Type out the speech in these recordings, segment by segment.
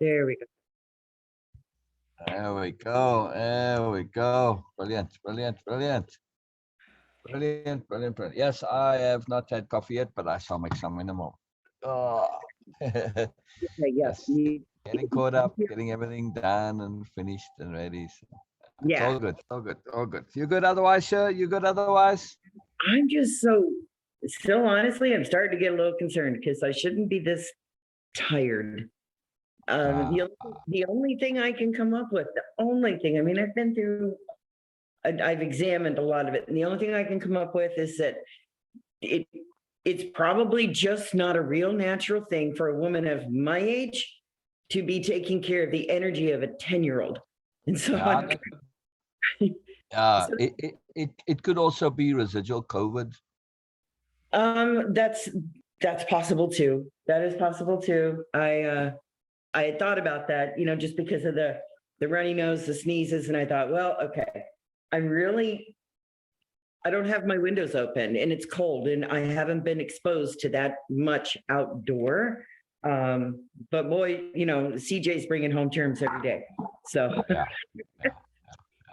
There we go. There we go. There we go. Brilliant, brilliant, brilliant. Brilliant, brilliant, brilliant. Yes, I have not had coffee yet, but I shall make some in a moment. Oh. Okay, yes. Yes, getting caught up, getting everything done and finished and ready. So it's Yeah. all good, all good, all good. You good otherwise, Sher? You good otherwise? I'm just so honestly, I'm starting to get a little concerned because I shouldn't be this tired. Ah, The only thing I can come up with, the only thing, I mean, I've been through, I've examined a lot of it, and the only thing I can come up with is that it it's probably just not a real natural thing for a woman of my age to be taking care of the energy of a 10-year-old. And so yeah, I'm yeah. so, It could also be residual COVID. that's possible too. That is possible too. I had thought about that, just because of the runny nose, the sneezes, and I thought, well, okay, I don't have my windows open and it's cold and I haven't been exposed to that much outdoor. But boy, CJ's bringing home germs every day. So Yeah, yeah.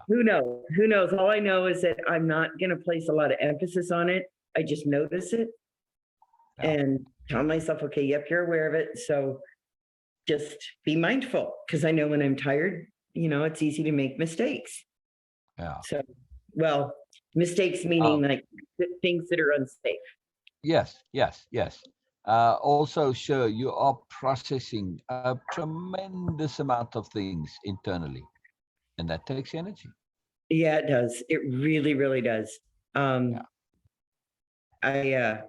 who knows? Who knows? All I know is that I'm not going to place a lot of emphasis on it. I just notice it Yeah. and tell myself, okay, yep, you're aware of it. So just be mindful because I know when I'm tired, it's easy to make mistakes. Yeah. So, well, mistakes meaning like things that are unsafe. Yes, yes, yes. Also, sure, you are processing a tremendous amount of things internally, and that takes energy. Yeah, it does. It really, really does. Yeah. I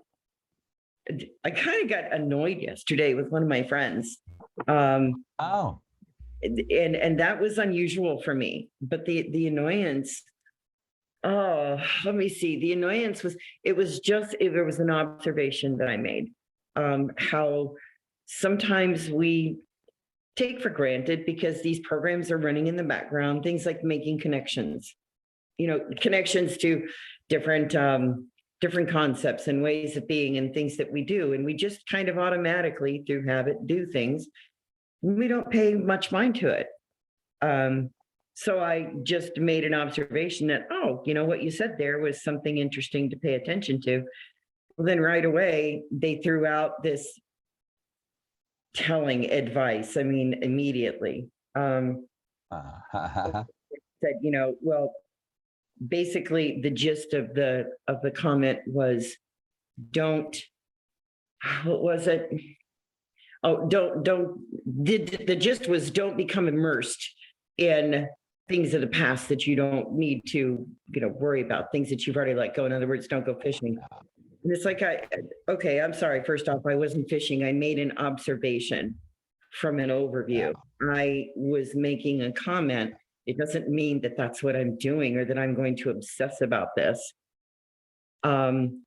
I kind of got annoyed yesterday with one of my friends. Um, Oh, and that was unusual for me. But the annoyance, oh, let me see. The annoyance was it was an observation that I made. How sometimes we take for granted because these programs are running in the background, things like making connections, connections to different different concepts and ways of being and things that we do. And we just kind of automatically through habit do things. We don't pay much mind to it. So I just made an observation that, oh, what you said there was something interesting to pay attention to. Well, then right away, they threw out this telling advice. I mean, immediately. Said, well, basically the gist of the comment was don't, what was it? Oh, don't the gist was don't become immersed in things of the past that you don't need to, worry about, things that you've already let go. In other words, don't go fishing. And it's like, okay, I'm sorry. First off, I wasn't fishing. I made an observation from an overview. I was making a comment. It doesn't mean that that's what I'm doing or that I'm going to obsess about this. And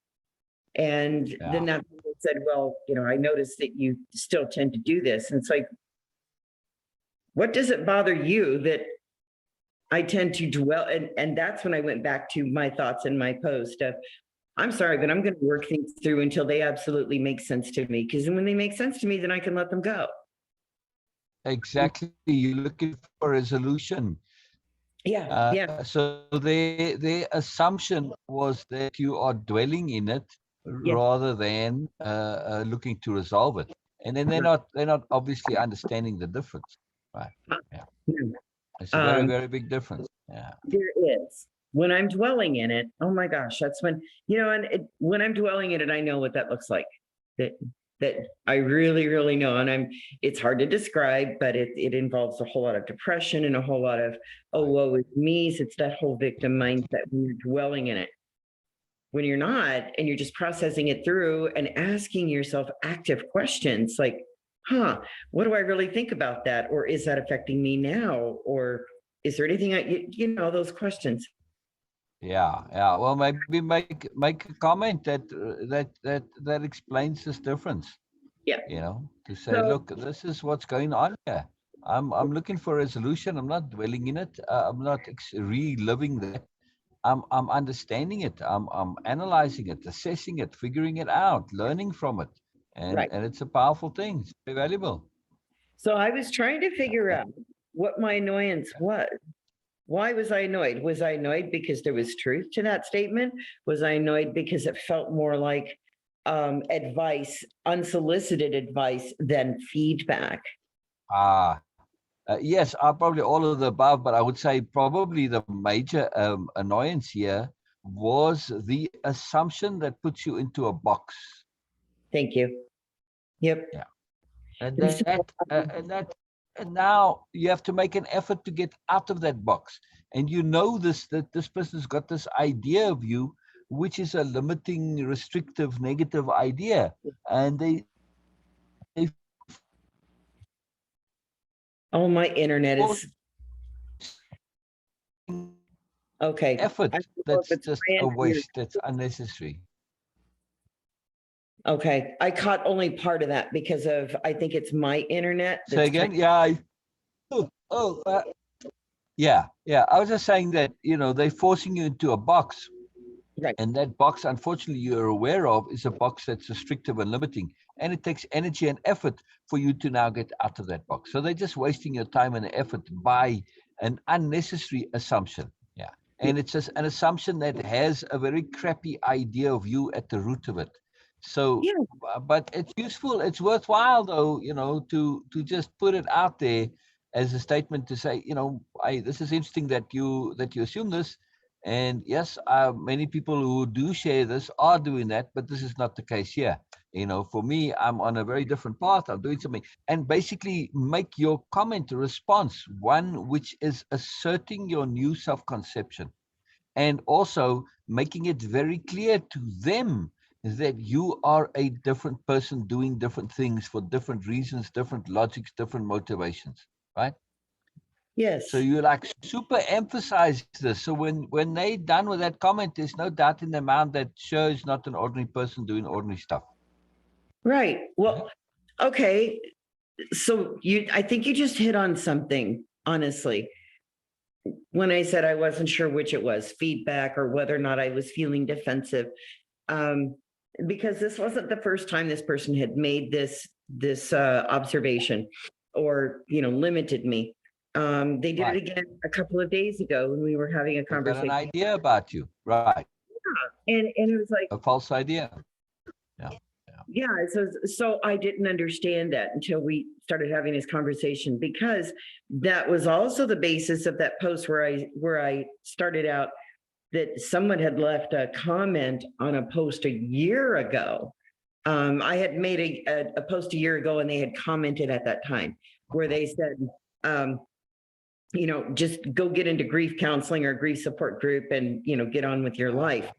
then that said, well, I noticed that you still tend to do this. And it's like, what does it bother you that I tend to dwell? And that's when I went back to my thoughts in my post of, I'm sorry, but I'm going to work things through until they absolutely make sense to me. Because when they make sense to me, then I can let them go. exactly. You're looking for resolution. Yeah. So their assumption was that you are dwelling in it rather than looking to resolve it, and then they're not obviously understanding the difference, right? Yeah, it's a very very big difference. Yeah, there is. When I'm dwelling in it, oh my gosh, that's when when I'm dwelling in it, I know what that looks like. That I really, really know. And it's hard to describe, but it involves a whole lot of depression and a whole lot of, oh, woe is me. It's that whole victim mindset when you're dwelling in it. When you're not, and you're just processing it through and asking yourself active questions like, what do I really think about that? Or is that affecting me now? Or is there anything, those questions. Yeah. Well, maybe make a comment that explains this difference. Yeah. To say, look, this is what's going on here. I'm looking for a resolution. I'm not dwelling in it. I'm not reliving that. I'm understanding it. I'm analyzing it, assessing it, figuring it out, learning from it, and it's a powerful thing. It's very valuable. So I was trying to figure out what my annoyance was. Why was I annoyed? Was I annoyed because there was truth to that statement? Was I annoyed because it felt more like advice, unsolicited advice than feedback? Ah, yes, probably all of the above, but I would say probably the major annoyance here was the assumption that puts you into a box. Thank you. Yep. Yeah, and And so, and now you have to make an effort to get out of that box. And you know that this person's got this idea of you, which is a limiting, restrictive, negative idea, and they oh, my internet force is okay. effort I don't know if that's it's just my a end or waste, that's unnecessary. okay. I caught only part of that because of I think it's my internet Say that's again? kind Yeah. Yeah. I was just saying that, they're forcing you into a box, right. and that box, unfortunately, you're aware of is a box that's restrictive and limiting. And it takes energy and effort for you to now get out of that box. So they're just wasting your time and effort by an unnecessary assumption. Yeah. And it's just an assumption that has a very crappy idea of you at the root of it. So, Yeah. but it's useful, it's worthwhile though, to just put it out there as a statement to say, this is interesting that you assume this. And yes, many people who do share this are doing that, but this is not the case here. For me, I'm on a very different path. I'm doing something, and basically make your comment a response, one which is asserting your new self-conception, and also making it very clear to them that you are a different person doing different things for different reasons, different logics, different motivations, right? So Yes. you like super emphasize this. So when they done with that comment, there's no doubt in their mind that Sher is not an ordinary person doing ordinary stuff. Right. Right? Well, okay. So I think you just hit on something, honestly. When I said I wasn't sure which it was, feedback or whether or not I was feeling defensive. Um, because this wasn't the first time this person had made this observation or limited me. They did it Right. again a couple of days ago when we were having a They got an conversation. idea about you. Right. And it was like, A false idea. Yeah. yeah, so I didn't understand that until we started having this conversation, because that was also the basis of that post where I started out that someone had left a comment on a post a year ago. I had made a post a year ago and they had commented at that time where they said, um, just go get into grief counseling or grief support group and, get on with your life.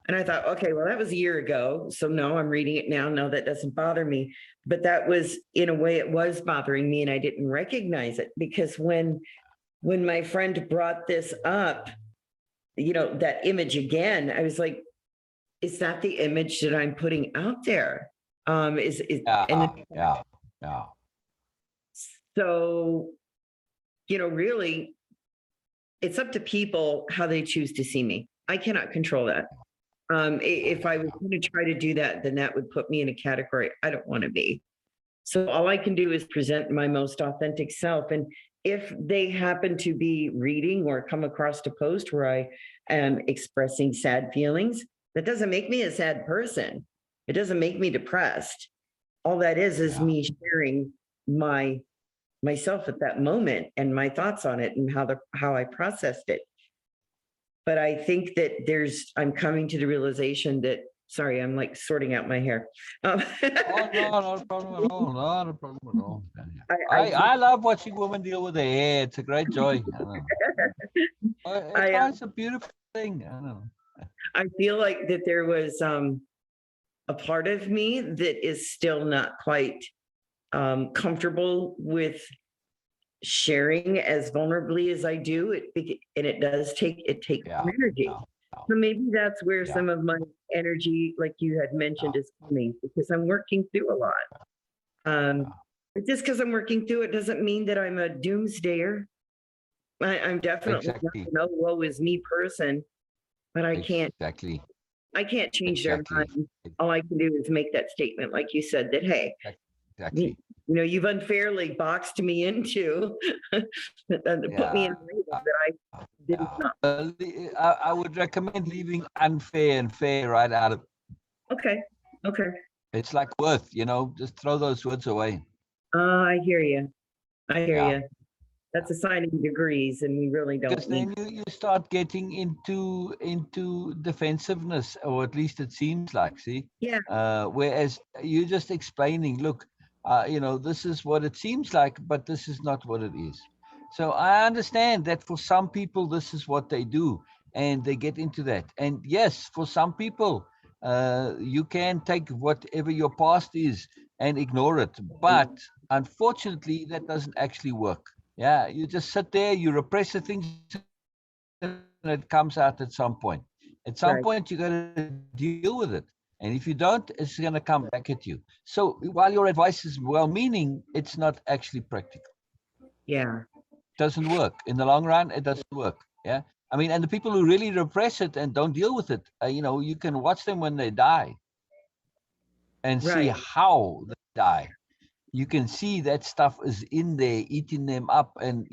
And I thought, okay, well, that was a year ago. So no, I'm reading it now. No, that doesn't bother me. But that was, in a way, it was bothering me and I didn't recognize it, because when my friend brought this up, that image again, I was like, is that the image that I'm putting out there? And Yeah. so, really, it's up to people how they choose to see me. I cannot control that. If I was going to try to do that, then that would put me in a category I don't want to be. So all I can do is present my most authentic self. And if they happen to be reading or come across a post where I am expressing sad feelings, that doesn't make me a sad person. It doesn't make me depressed. All that is Yeah. me sharing myself at that moment and my thoughts on it and how I processed it. But I think that I'm coming to the realization that, sorry, I'm like sorting out my hair. Oh, no, not a problem at all. Not a problem at all. I I love watching women deal with their hair. It's a great joy. I don't know. It's I, fine. It's a beautiful thing. I don't know. I feel like that there was a part of me that is still not quite comfortable with sharing as vulnerably as I do. And it does take Yeah. energy. Yeah. So maybe that's where Yeah. some of my energy, like you had mentioned, is coming, because I'm working through a lot. Just because I'm working through it doesn't mean that I'm a doomsdayer. I'm definitely Exactly. not no woe is me person, but I can't Exactly. change their Exactly. mind. All I can do is make that statement, like you said, that hey, exactly. You've unfairly boxed me into, put me in Yeah. a label that I did Yeah. not. I would recommend leaving unfair and fair right out of. Okay. Okay. It's like worth, just throw those words away. I hear you. I hear Yeah. you. That's assigning degrees, and we really Because don't need. then you start getting into defensiveness, or at least it seems like. See, Yeah. whereas you're just explaining, look, this is what it seems like, but this is not what it is. So I understand that for some people this is what they do, and they get into that. And yes, for some people, you can take whatever your past is and ignore it, but unfortunately, that doesn't actually work. Yeah, you just sit there, you repress the things, and it comes out at some point. At some Right. point, you got to deal with it. And if you don't, it's going to come back at you. So while your advice is well meaning, it's not actually practical. Yeah. It doesn't work. In the long run, it doesn't work. Yeah. I mean, and the people who really repress it and don't deal with it, you can watch them when they die and see Right. how they die. You can see that stuff is in there eating them up, and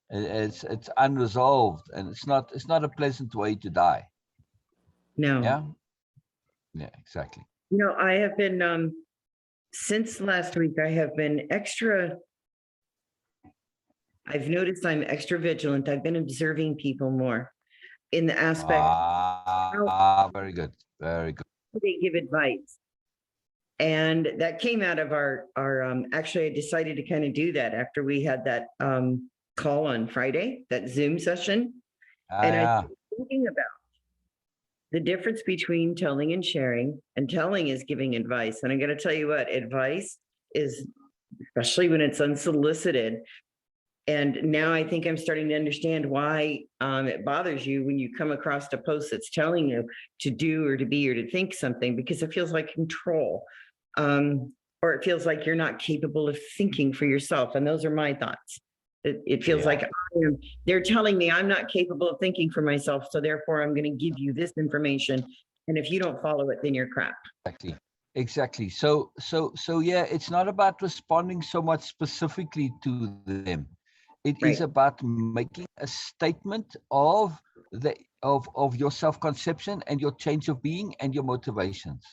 it's unresolved, and it's not a pleasant way to die. No. Yeah, yeah, exactly. I have been since last week. I have been extra. I've noticed I'm extra vigilant. I've been observing people more in the aspect how Very good, very good. they give advice. And that came out of our actually, I decided to kind of do that after we had that call on Friday, that Zoom session. And I Yeah, was thinking about the difference between telling and sharing, and telling is giving advice. And I'm going to tell you what, advice is, especially when it's unsolicited. And now I think I'm starting to understand why it bothers you when you come across a post that's telling you to do or to be or to think something, because it feels like control. Or it feels like you're not capable of thinking for yourself. And those are my thoughts. It feels yeah, like they're telling me I'm not capable of thinking for myself. So therefore, I'm going to give you this information. And if you don't follow it, then you're crap. exactly, exactly. So yeah, it's not about responding so much specifically to them. It is Right. about making a statement of your self-conception and your change of being and your motivations,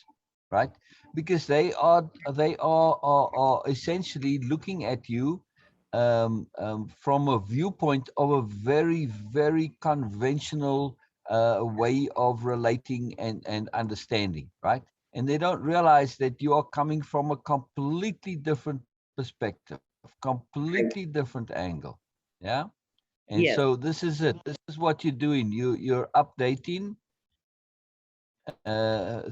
right? Because they are essentially looking at you from a viewpoint of a very, very conventional way of relating and understanding, right? And they don't realize that you are coming from a completely different perspective, completely Right. different angle. Yeah. And Yes. so this is it. This is what you're doing. You're updating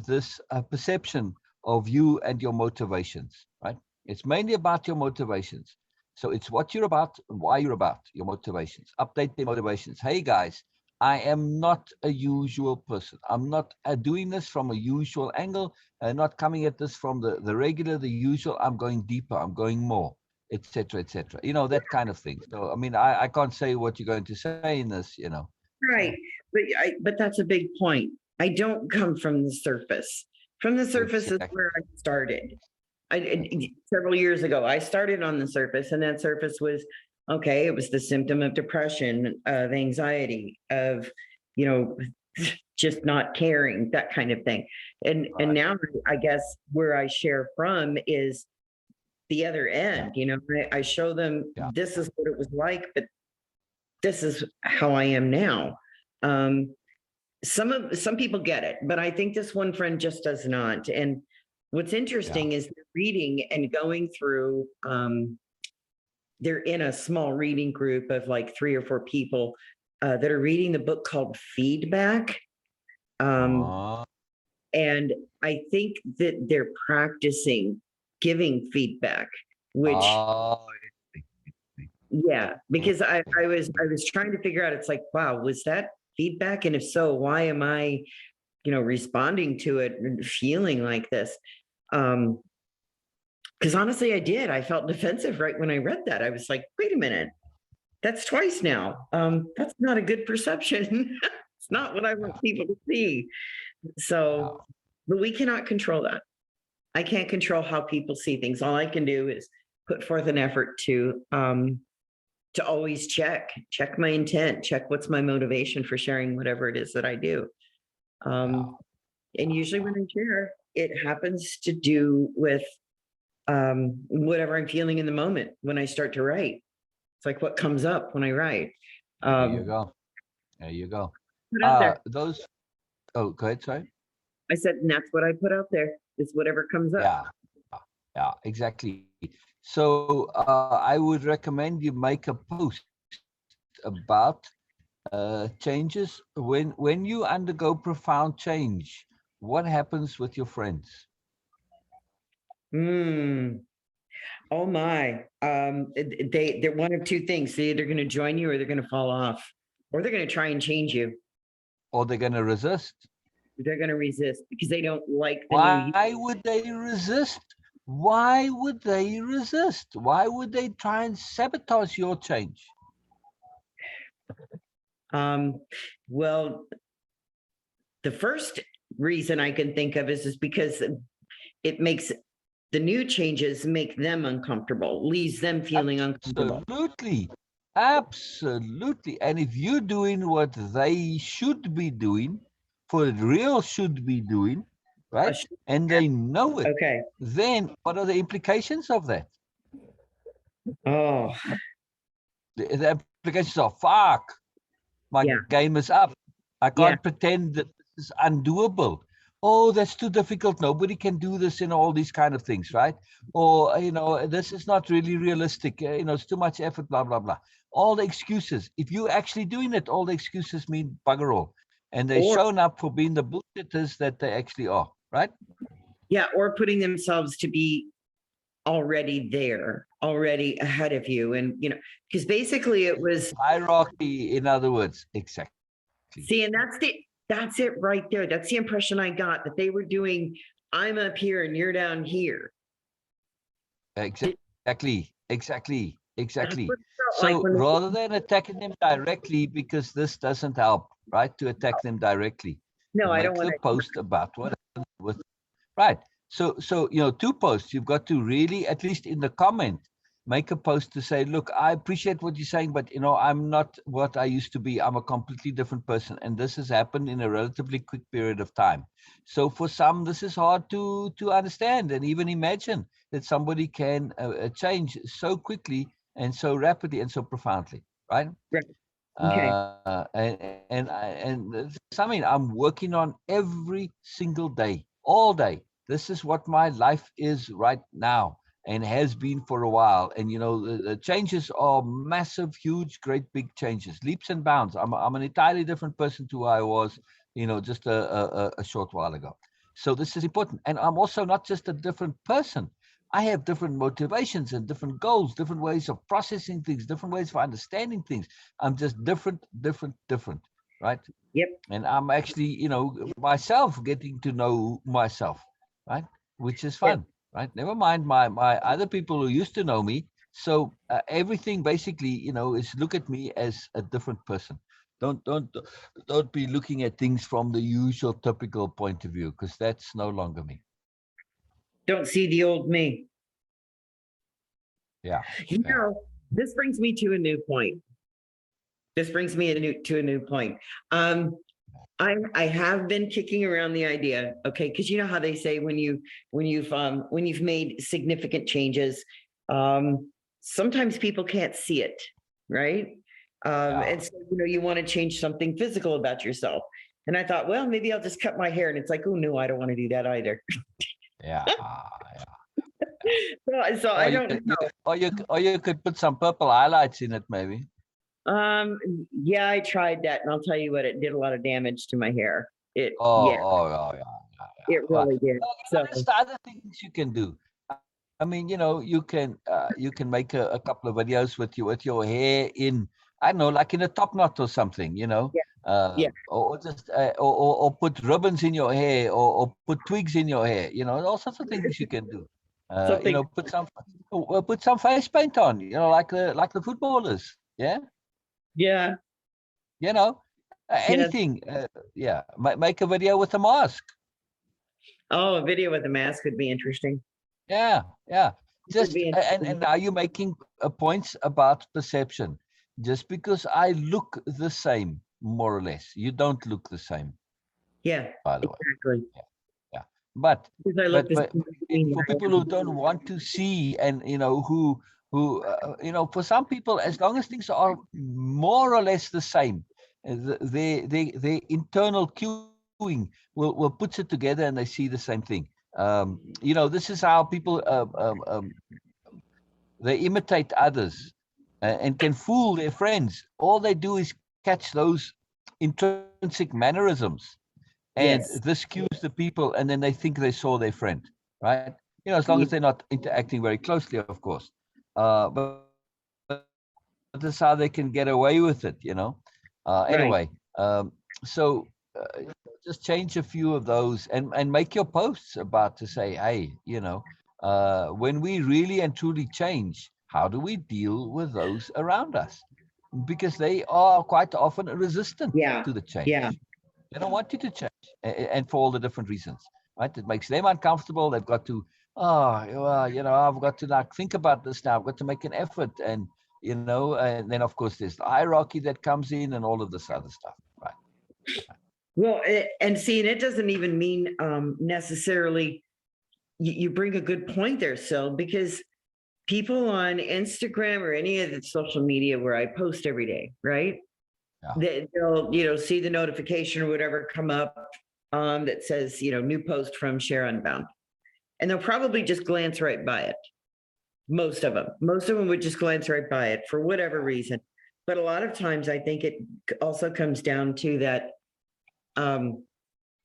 this perception of you and your motivations, right? It's mainly about your motivations. So it's what you're about and why you're about, your motivations. Update the motivations. Hey guys, I am not a usual person. I'm not doing this from a usual angle, not coming at this from the regular, the usual. I'm going deeper, I'm going more, etc., etc. That kind of thing. So, I mean, I can't say what you're going to say in this. Right. So But that's a big point. I don't come from the surface. From the surface is exactly. where I started. Several years ago, I started on the surface, and that surface was okay. It was the symptom of depression, of anxiety, of you know, just not caring, that kind of thing. And Right. now I guess where I share from is the other Yeah. end. I show them Yeah. this is what it was like, but this is how I am now. Um, some people get it, but I think this one friend just does not. And what's Yeah. interesting is reading and going through. They're in a small reading group of like 3 or 4 people that are reading the book called Feedback. Um, Oh, and I think that they're practicing giving feedback, which oh, yeah, because I, interesting. I was I was trying to figure out. It's like, wow, was that feedback? And if so, why am I responding to it and feeling like this? Um, because honestly, I did. I felt defensive right when I read that. I was like, wait a minute, that's twice now. That's not a good perception. It's not what I want Yeah. people to see. So, Yeah. but we cannot control that. I can't control how people see things. All I can do is put forth an effort to always check my intent, check what's my motivation for sharing whatever it is that I do. Yeah. And usually when I share, it happens to do with whatever I'm feeling in the moment when I start to write. It's like what comes up when I write. There you Um, go. There you go. put out there. Those. Oh, go ahead. Sorry. I said, and that's what I put out there is whatever comes up. Yeah. Yeah. Exactly. So I would recommend you make a post about changes when you undergo profound change. What happens with your friends? Mm. Oh my. They're one of two things. They're either going to join you or they're going to fall off, or they're going to try and change you. Or they're going to resist? They're going to resist because they don't like the new you. Why would they resist? Why would they resist? Why would they try and sabotage your change? Well, the first reason I can think of is because it makes the new changes make them uncomfortable, leaves them feeling uncomfortable. Absolutely. Absolutely. And if you're doing what they should be doing, for real should be doing, right? And they know it, Okay. then what are the implications of that? Oh, The implications are, fuck, my yeah. game is up. I Yeah. can't pretend that this is undoable. Oh, that's too difficult. Nobody can do this, all these kind of things, right? Or, this is not really realistic. It's too much effort, blah, blah, blah. All the excuses. If you're actually doing it, all the excuses mean bugger all. And they're Or, shown up for being the bullshitters that they actually are, right? yeah, or putting themselves to be already there, already ahead of you. And, because basically it was, Hierarchy, in other words. Exactly. see, and that's it right there. That's the impression I got, that they were doing, I'm up here and you're down here. Exactly. That's what it felt So like when they- rather than attacking them directly, because this doesn't help, right, to attack them directly, no, I don't make want the to. post about what happened with, right. So, two posts, you've got to really, at least in the comment, make a post to say, look, I appreciate what you're saying, but I'm not what I used to be. I'm a completely different person. And this has happened in a relatively quick period of time. So for some, this is hard to understand and even imagine that somebody can change so quickly and so rapidly and so profoundly, right? Right. Okay. And something I'm working on every single day, all day. This is what my life is right now and has been for a while. And the changes are massive, huge, great, big changes, leaps and bounds. I'm an entirely different person to who I was, just a short while ago. So this is important. And I'm also not just a different person. I have different motivations and different goals, different ways of processing things, different ways of understanding things. I'm just different, right? Yep. And I'm actually, myself getting to know myself, right? Which is fun, right? Never mind my other people who used to know me. So everything basically, is look at me as a different person. Don't be looking at things from the usual typical point of view, because that's no longer me. Don't see the old me. Yeah. This brings me to a new point. To a new point. I have been kicking around the idea, okay, because you know how they say when you've made significant changes, sometimes people can't see it, right? And so you want to change something physical about yourself. And I thought, well, maybe I'll just cut my hair. And it's like, oh no, I don't want to do that either. Yeah. So I don't know. Or you could put some purple highlights in it, maybe. Yeah, I tried that, and I'll tell you what, it did a lot of damage to my hair. Yeah, Yeah. it really did. Well, So there's the other things you can do. I mean, you can make a couple of videos with your hair in, I don't know, like in a top knot or something, yeah. or just or put ribbons in your hair, or put twigs in your hair, all sorts of things you can do. Something. Put some face paint on, like the footballers, yeah. Yeah. Anything, make a video with a mask. Oh, a video with a mask would be interesting. Yeah, yeah. Would Just be and are you making points about perception? Just because I look the same, more or less, you don't look the same, Yeah, by the way. exactly. Yeah, yeah. But Because I look the but same as me, for people right? who don't want to see, and who for some people, as long as things are more or less the same, their internal cueing will puts it together and they see the same thing. This is how people they imitate others and can fool their friends. All they do is catch those intrinsic mannerisms, and Yes, this cues the people, and then they think they saw their friend, right? As long yeah, as they're not interacting very closely, of course. But that's how they can get away with it, right. Anyway, so uh, just change a few of those and make your posts about to say, hey, when we really and truly change, how do we deal with those around us? Because they are quite often resistant Yeah, to the change. yeah, They don't want you to change, and for all the different reasons, right? It makes them uncomfortable. They've got to, well, I've got to like think about this now. I've got to make an effort, and then of course there's the hierarchy that comes in and all of this other stuff, right? well, and see, and it doesn't even mean necessarily. You bring a good point there, Sil, because people on Instagram or any of the social media where I post every day, right? Yeah, They'll see the notification or whatever come up that says new post from Share Unbound, and they'll probably just glance right by it. Most of them would just glance right by it for whatever reason. But a lot of times, I think it also comes down to that.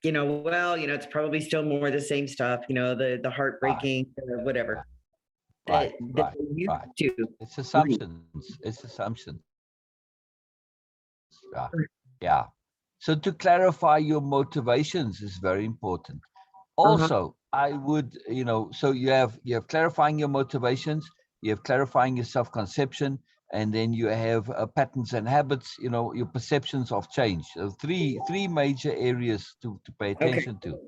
It's probably still more the same stuff. The right, heartbreaking, whatever right, that right, they used right. to It's read. assumptions. It's assumptions. Yeah, yeah. So to clarify your motivations is very important. Uh-huh. Also, I would, so you have clarifying your motivations, you have clarifying your self-conception, and then you have patterns and habits, your perceptions of change. So three major areas to pay Okay. attention to.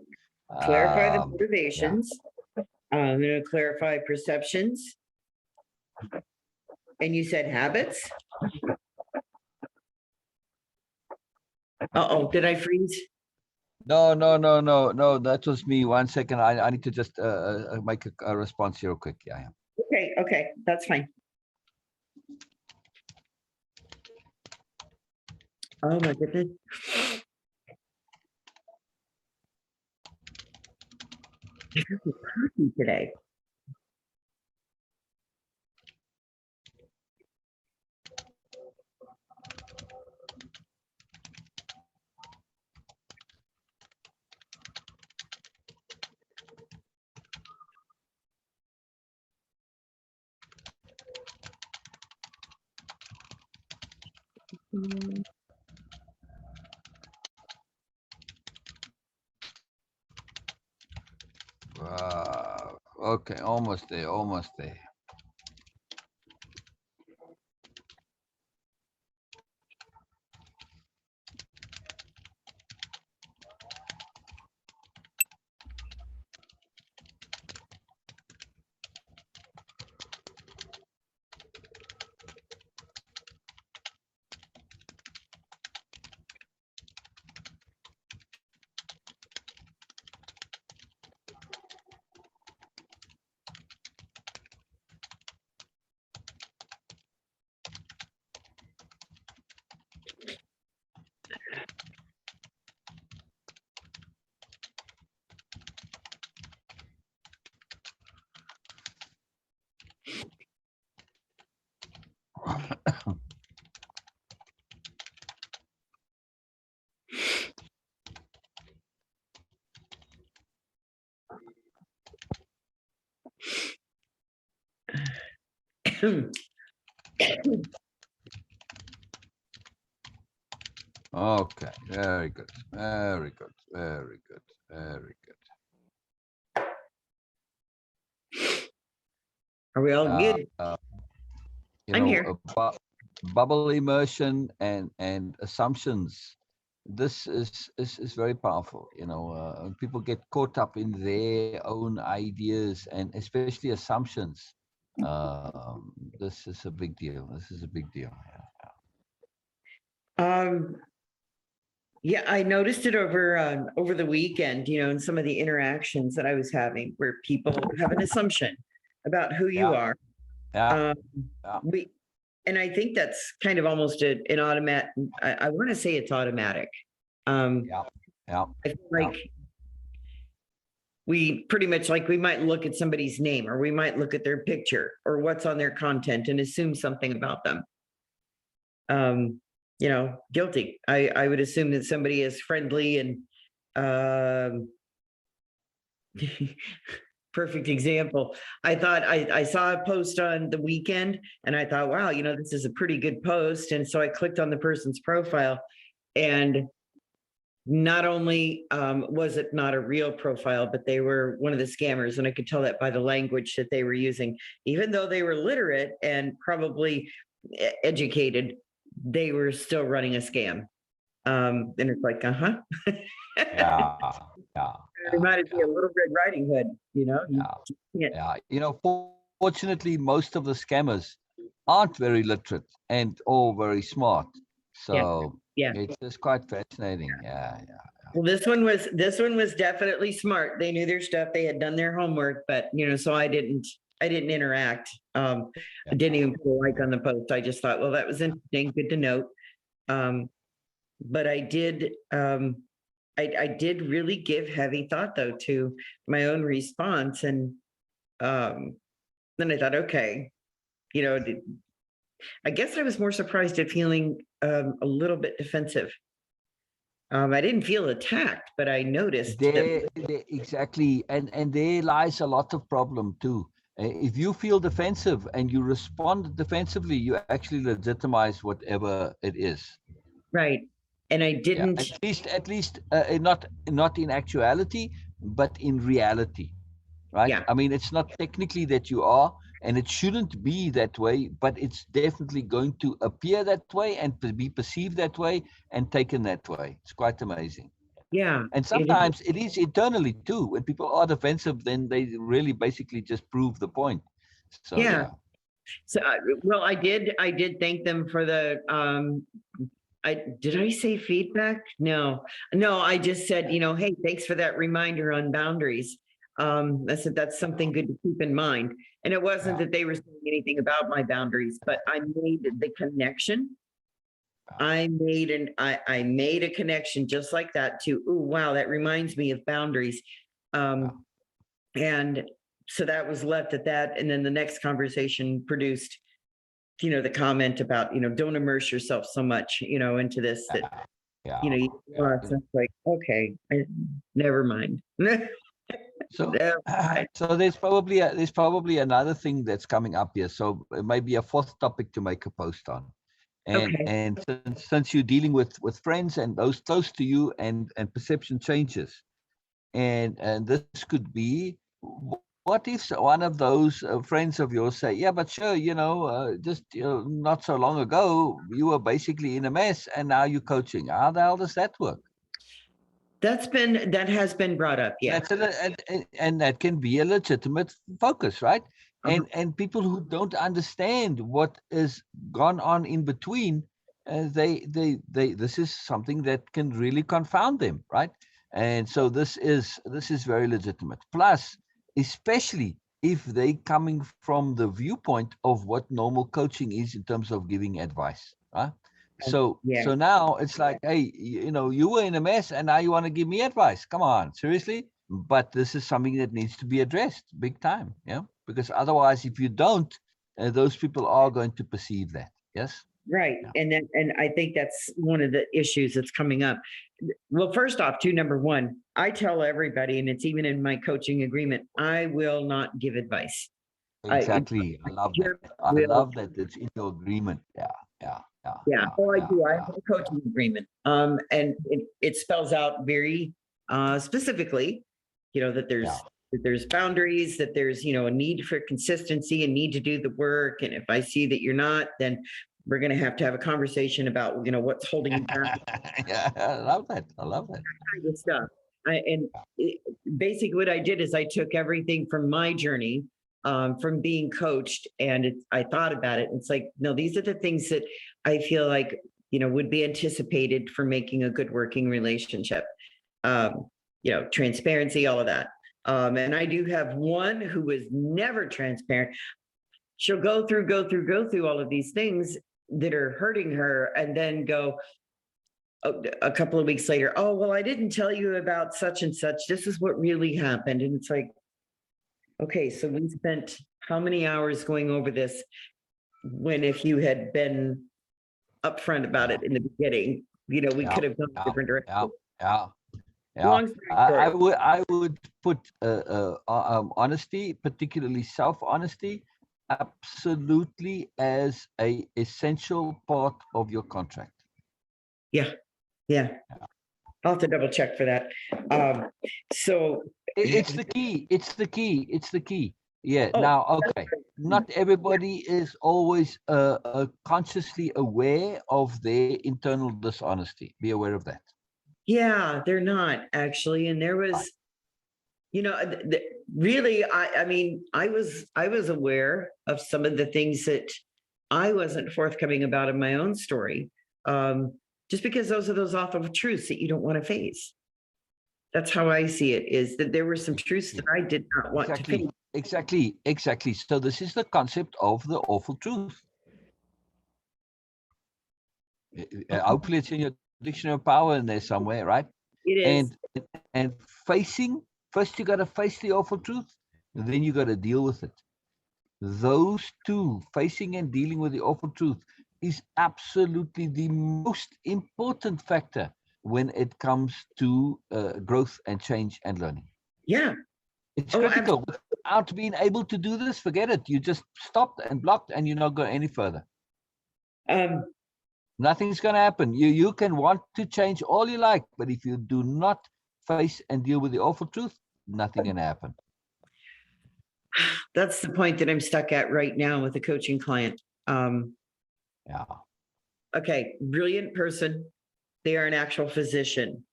Clarify the Yeah. motivations. I'm going to clarify perceptions. And you said habits. Uh-oh, did I freeze? No, no, no, no, no. That was me. 1 second. I need to just make a response here real quick. Yeah, yeah. Okay, that's fine. Oh my goodness. Today. Okay, almost there, almost there. Okay, very good, very good, very good, very good. Are we all Uh, good? uh, I'm here. bubble immersion and assumptions this is very powerful. People get caught up in their own ideas and especially assumptions. This is a big deal. This is a big deal. Um, yeah, I noticed it over the weekend, in some of the interactions that I was having where people have an assumption about who you Yeah, are. yeah, Um, yeah, we, and I think that's kind of almost an automatic, I want to say it's automatic. yeah, yeah, I feel yeah, like we pretty much like we might look at somebody's name or we might look at their picture or what's on their content and assume something about them. Guilty. I would assume that somebody is friendly and um perfect example. I thought I saw a post on the weekend and I thought, wow, this is a pretty good post. And so I clicked on the person's profile and not only was it not a real profile, but they were one of the scammers. And I could tell that by the language that they were using. Even though they were literate and probably educated, they were still running a scam. And it's like, uh-huh. yeah, yeah, It yeah, reminded me yeah, of Little Red Riding Hood, you yeah, can't, yeah. Fortunately, most of the scammers aren't very literate and all very smart. yeah, So yeah. it's just quite fascinating. Yeah, yeah, Well, this one was definitely smart. They knew their stuff. They had done their homework, but so I didn't interact. I didn't even put a like on the post. I just thought, well, that was interesting. Good to note. Um, but I did really give heavy thought though to my own response. And um, then I thought, okay, I guess I was more surprised at feeling a little bit defensive. I didn't feel attacked, but I noticed that. exactly, and there lies a lot of problem too. If you feel defensive and you respond defensively, you actually legitimize whatever it is. Right. And I Yeah, didn't, at least not in actuality, but in reality, right? yeah, I mean, it's not technically that you are, and it shouldn't be that way, but it's definitely going to appear that way and to be perceived that way and taken that way. It's quite amazing. yeah, And it is, sometimes it is internally too. When people are defensive, then they really basically just prove the point. So yeah. yeah, So, well, I did thank them for the, did I say feedback? No, no, I just said, hey, thanks for that reminder on boundaries. I said, that's something good to keep in mind. And it wasn't yeah, that they were saying anything about my boundaries, but I made the connection. yeah, I made a connection just like that to, oh, wow, that reminds me of boundaries. yeah, Um, and so that was left at that. And then the next conversation produced, the comment about, don't immerse yourself so much, into this that, yeah, yeah, so it's like, okay, never mind. Never So, mind. so there's probably another thing that's coming up here. So it might be a fourth topic to make a post on. And Okay. and since you're dealing with friends and those close to you, and perception changes, and this could be, what if one of those friends of yours say, yeah, but sure, just not so long ago you were basically in a mess and now you're coaching. How the hell does that work? That has been brought up. Yeah. That's and that can be a legitimate focus, right? Uh-huh. And people who don't understand what is gone on in between, they this is something that can really confound them, right? And so this is very legitimate. Plus, especially if they coming from the viewpoint of what normal coaching is in terms of giving advice, right? So Yeah. so now it's like, hey, you were in a mess and now you want to give me advice. Come on, seriously? But this is something that needs to be addressed big time, yeah? Because otherwise, if you don't, those people are going to perceive that. Yes? Right. Yeah. And I think that's one of the issues that's coming up. Well, first off, number one, I tell everybody, and it's even in my coaching agreement, I will not give advice. I Exactly. I love that. just I will. love that it's in your agreement. Yeah, yeah, yeah, Yeah. yeah, Oh, I yeah, do. I yeah, have a coaching agreement. And it spells out very specifically, that yeah, there's boundaries, that there's, a need for consistency, a need to do the work. And if I see that you're not, then we're going to have a conversation about, what's holding you back, Yeah, I love that. I love that. kind of stuff. Basically what I did is I took everything from my journey, from being coached, and I thought about it. It's like, no, these are the things that I feel like, would be anticipated for making a good working relationship. Transparency, all of that. And I do have one who was never transparent. She'll go through all of these things that are hurting her, and then go a couple of weeks later, oh, well, I didn't tell you about such and such. This is what really happened. And it's like, okay, so we spent how many hours going over this, when if you had been upfront about it in the beginning, we could have gone a different direction. Yeah. Long story short. I would put honesty, particularly self-honesty, absolutely as a essential part of your contract. Yeah. I'll have to double check for that. So It's the key. It's the key. Yeah. Oh, Now, okay. Not everybody is always consciously aware of their internal dishonesty. Be aware of that. yeah, they're not actually. And there was, really, I mean, I was aware of some of the things that I wasn't forthcoming about in my own story. Just because those are those awful truths that you don't want to face. That's how I see it, is that there were some truths that I did not want to face. Exactly. So this is the concept of the awful truth. Hopefully it's in your dictionary of power in there somewhere, right? It is. And facing, first you got to face the awful truth, then you got to deal with it. Those two, facing and dealing with the awful truth, is absolutely the most important factor when it comes to growth and change and learning. Yeah. It's critical. Without being able to do this, forget it. You just stopped and blocked, and you're not going any further. Nothing's going to happen. You can want to change all you like, but if you do not face and deal with the awful truth, nothing can happen. That's the point that I'm stuck at right now with a coaching client. Yeah. Okay, brilliant person. They are an actual physician,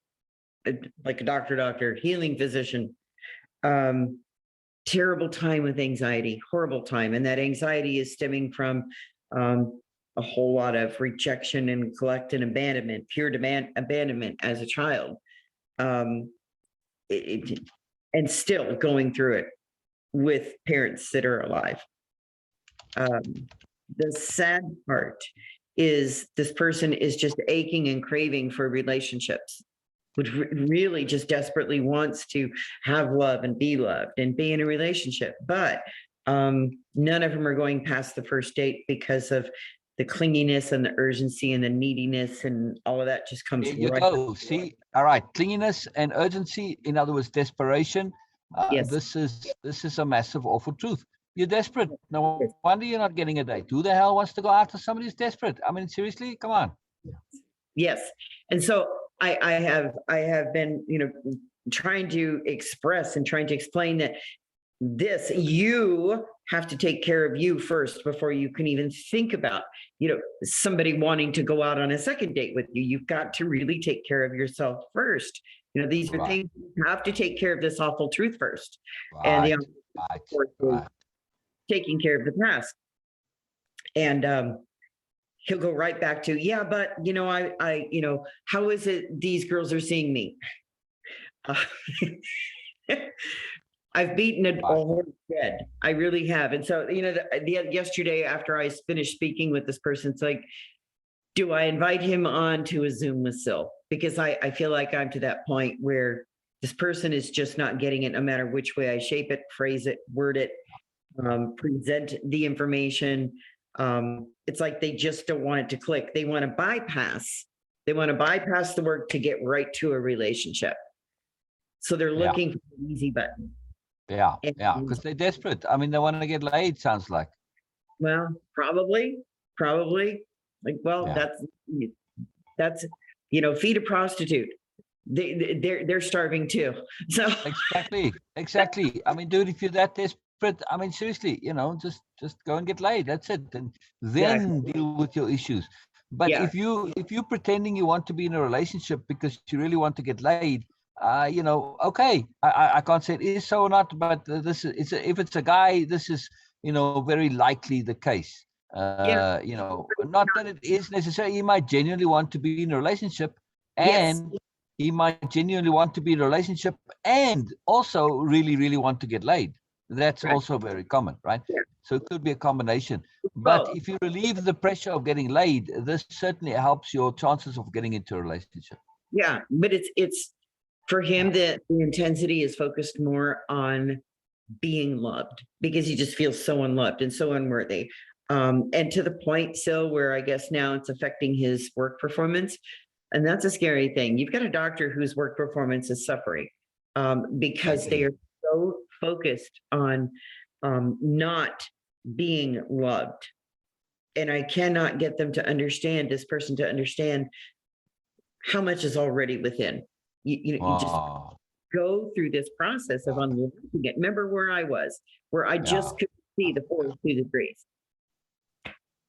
like a doctor, healing physician. Terrible time with anxiety, horrible time. And that anxiety is stemming from a whole lot of rejection and neglect and abandonment, pure abandonment as a child. And still going through it with parents that are alive. The sad part is this person is just aching and craving for relationships, which really just desperately wants to have love and be loved and be in a relationship. But none of them are going past the first date because of the clinginess and the urgency and the neediness, and all of that just comes. There you go. See, all right, clinginess and urgency, in other words, desperation. Yes. This is a massive, awful truth. You're desperate. No wonder you're not getting a date. Who the hell wants to go after somebody who's desperate? I mean, seriously, come on. Yes. And so I have been, trying to express and trying to explain that you have to take care of you first before you can even think about, somebody wanting to go out on a second date with you. You've got to really take care of yourself first. These are things you have to take care of, this awful truth first. And the taking care of the past. And he'll go right back to, yeah, but how is it these girls are seeing me? I've beaten a horse dead. I really have. And so, yesterday after I finished speaking with this person, it's like, do I invite him on to a Zoom with Sil? Because I feel like I'm to that point where this person is just not getting it, no matter which way I shape it, phrase it, word it, present the information. It's like they just don't want it to click. They want to bypass the work to get right to a relationship. So they're looking for an easy button. Yeah, because they're desperate. I mean, they want to get laid, sounds like. Well, probably. Like, well, that's feed a prostitute. They're starving too. So exactly. I mean, dude, if you're that desperate, desperate, I mean, seriously, just go and get laid. That's it. And Exactly. then deal with your issues. But Yeah. if you're pretending you want to be in a relationship because you really want to get laid, okay, I can't say it is so or not, but if it's a guy, this is very likely the case. Yeah. Not that it is necessary. He might genuinely want to be in a relationship, Yes. and he might genuinely want to be in a relationship and also really, really want to get laid. That's Right. also very common, right? Yeah. So it could be a combination. But Both. if you relieve the pressure of getting laid, this certainly helps your chances of getting into a relationship. Yeah. But it's for him that the intensity is focused more on being loved because he just feels so unloved and so unworthy. And to the point still where I guess now it's affecting his work performance. And that's a scary thing. You've got a doctor whose work performance is suffering because they Exactly. are so focused on not being loved. And I cannot get them to understand, this person to understand how much is already within. You just Oh, go through this process of unlocking it. Remember where I was, where I yeah, just couldn't see the forest through the trees.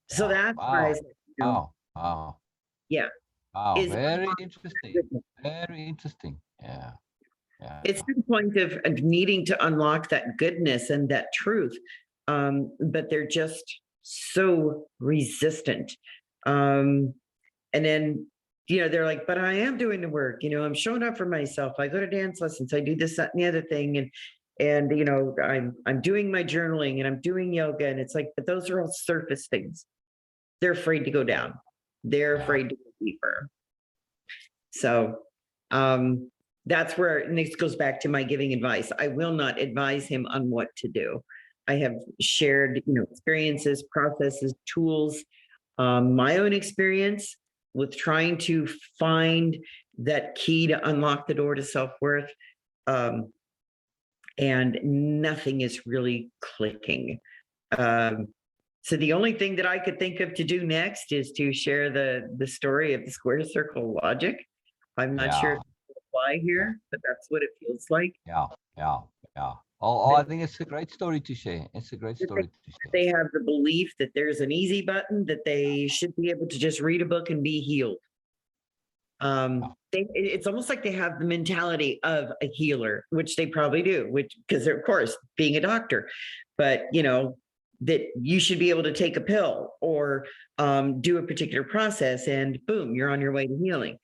So yeah. that's why I Wow, said, wow, wow, yeah, wow. is Very interesting. Very interesting. Yeah, yeah, it's to the point of needing to unlock that goodness and that truth. But they're just so resistant. Um, and then, they're like, but I am doing the work, I'm showing up for myself. I go to dance lessons, I do this, that, and the other thing. And I'm doing my journaling and I'm doing yoga. And it's like, but those are all surface things. They're afraid to go down. They're yeah, afraid to go deeper. So that's where, and this goes back to my giving advice. I will not advise him on what to do. I have shared, experiences, processes, tools, my own experience with trying to find that key to unlock the door to self-worth. Um, and nothing is really clicking. Um, so the only thing that I could think of to do next is to share the story of the square circle logic. I'm not sure if yeah, it apply yeah, here, but that's what it feels like. yeah, yeah, yeah. Oh, I think it's a great story to share. It's a great story to share. They have the belief that there's an easy button, that they should be able to just read a book and be healed. Yeah, It's almost like they have the mentality of a healer, which they probably do, which because they're, of course, being a doctor, but that you should be able to take a pill or do a particular process and boom, you're on your way to healing.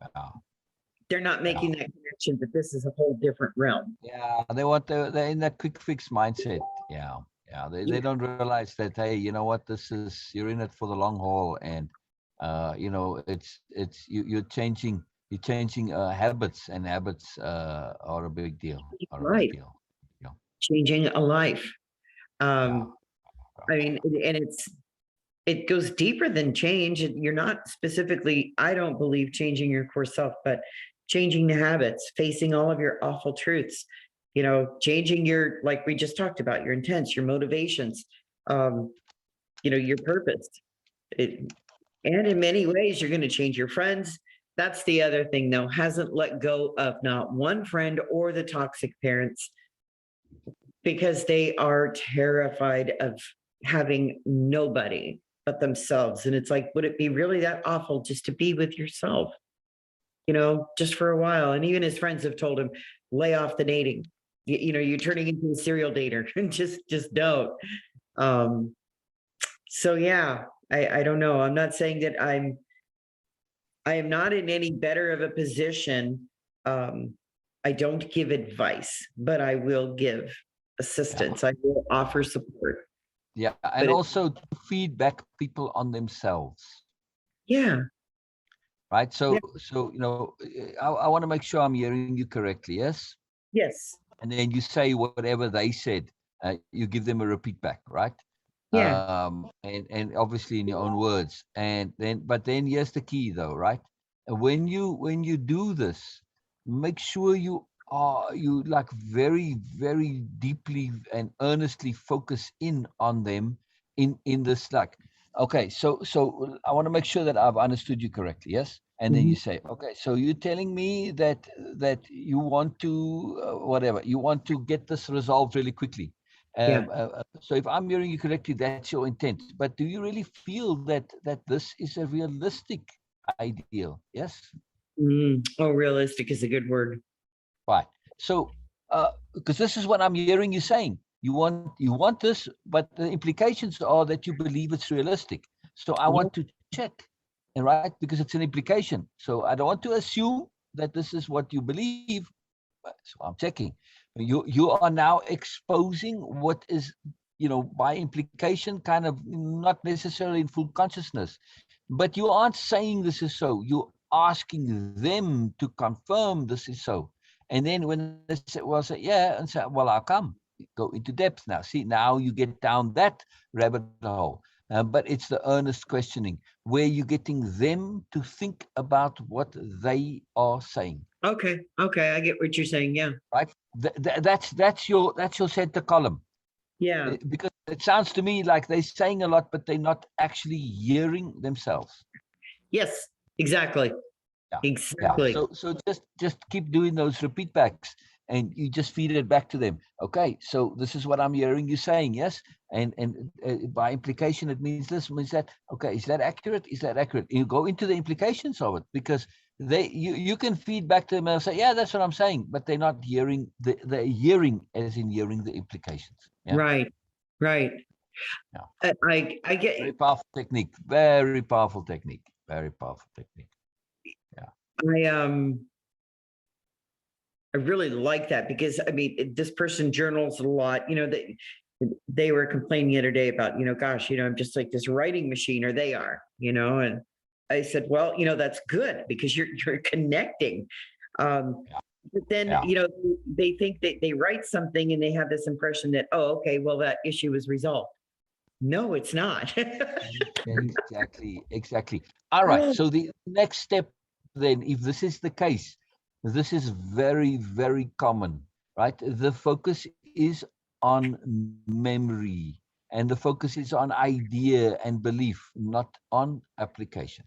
yeah, They're not yeah. making that connection that this is a whole different realm. Yeah, they're in that quick fix mindset. Yeah, yeah. They don't realize that, hey, you know what, you're in it for the long haul, and you're changing habits, and habits are a big deal. Are a big Life, deal. Yeah, changing a life. yeah, Um, I mean, and it goes deeper than change. You're not specifically, I don't believe, changing your core self, but changing the habits, facing all of your awful truths, changing your, like we just talked about, your intents, your motivations, your purpose. It, and in many ways, you're going to change your friends. That's the other thing, though, hasn't let go of not one friend or the toxic parents because they are terrified of having nobody but themselves. And it's like, would it be really that awful just to be with yourself, just for a while? And even his friends have told him, lay off the dating. You're turning into a serial dater and just don't. Um, so yeah, I don't know. I'm not saying that I am not in any better of a position. I don't give advice, but I will give yeah, assistance. I will offer support. yeah. And But also to feedback people on themselves, yeah, right? yeah, So I want to make sure I'm hearing you correctly. Yes. yes, And then you say whatever they said. You give them a repeat back, right? yeah. And obviously in your own words. But then here's the key, though, right? When you do this, make sure you like very, very deeply and earnestly focus in on them in this, like, okay, so I want to make sure that I've understood you correctly. Yes. And then Mhm. you say, okay, so you're telling me that you want to whatever, you want to get this resolved really quickly. Yeah. So if I'm hearing you correctly, that's your intent. But do you really feel that this is a realistic ideal? Yes. Oh, realistic is a good word. Right. So, because this is what I'm hearing you saying, you want this, but the implications are that you believe it's realistic. So I Yeah. want to check, and right, because it's an implication. So I don't want to assume that this is what you believe. So I'm checking. You are now exposing what is, by implication, kind of not necessarily in full consciousness, but you aren't saying this is so. You're asking them to confirm this is so. And then when they say, well, say, yeah, and say, well, I'll come. Go into depth now. See, now you get down that rabbit hole. But it's the earnest questioning where you're getting them to think about what they are saying. Okay. Okay. I get what you're saying. Yeah. Right? That's your center column. Yeah. Because it sounds to me like they're saying a lot, but they're not actually hearing themselves. Yes. Exactly. Yeah, yeah. Exactly. So just keep doing those repeat backs, and you just feed it back to them. Okay, so this is what I'm hearing you saying, yes, and by implication it means this, means that. Okay, is that accurate? Is that accurate? You go into the implications of it, because you can feed back to them and say, yeah, that's what I'm saying, but they're not hearing the hearing as in hearing the implications. Yeah, Right. Right. yeah. I get. Very powerful technique. Very powerful technique. Very powerful technique. Yeah. I I really like that because I mean, this person journals a lot. They were complaining the other day about, gosh, I'm just like this writing machine, or they are, and I said, well, that's good because you're connecting. Um, Yeah. but then, Yeah. they think that they write something and they have this impression that, oh, okay, well, that issue is resolved. No, it's not. Exactly, exactly. All right. Oh, So the next step then, if this is the case, this is very, very common, right? The focus is on memory, and the focus is on idea and belief, not on application.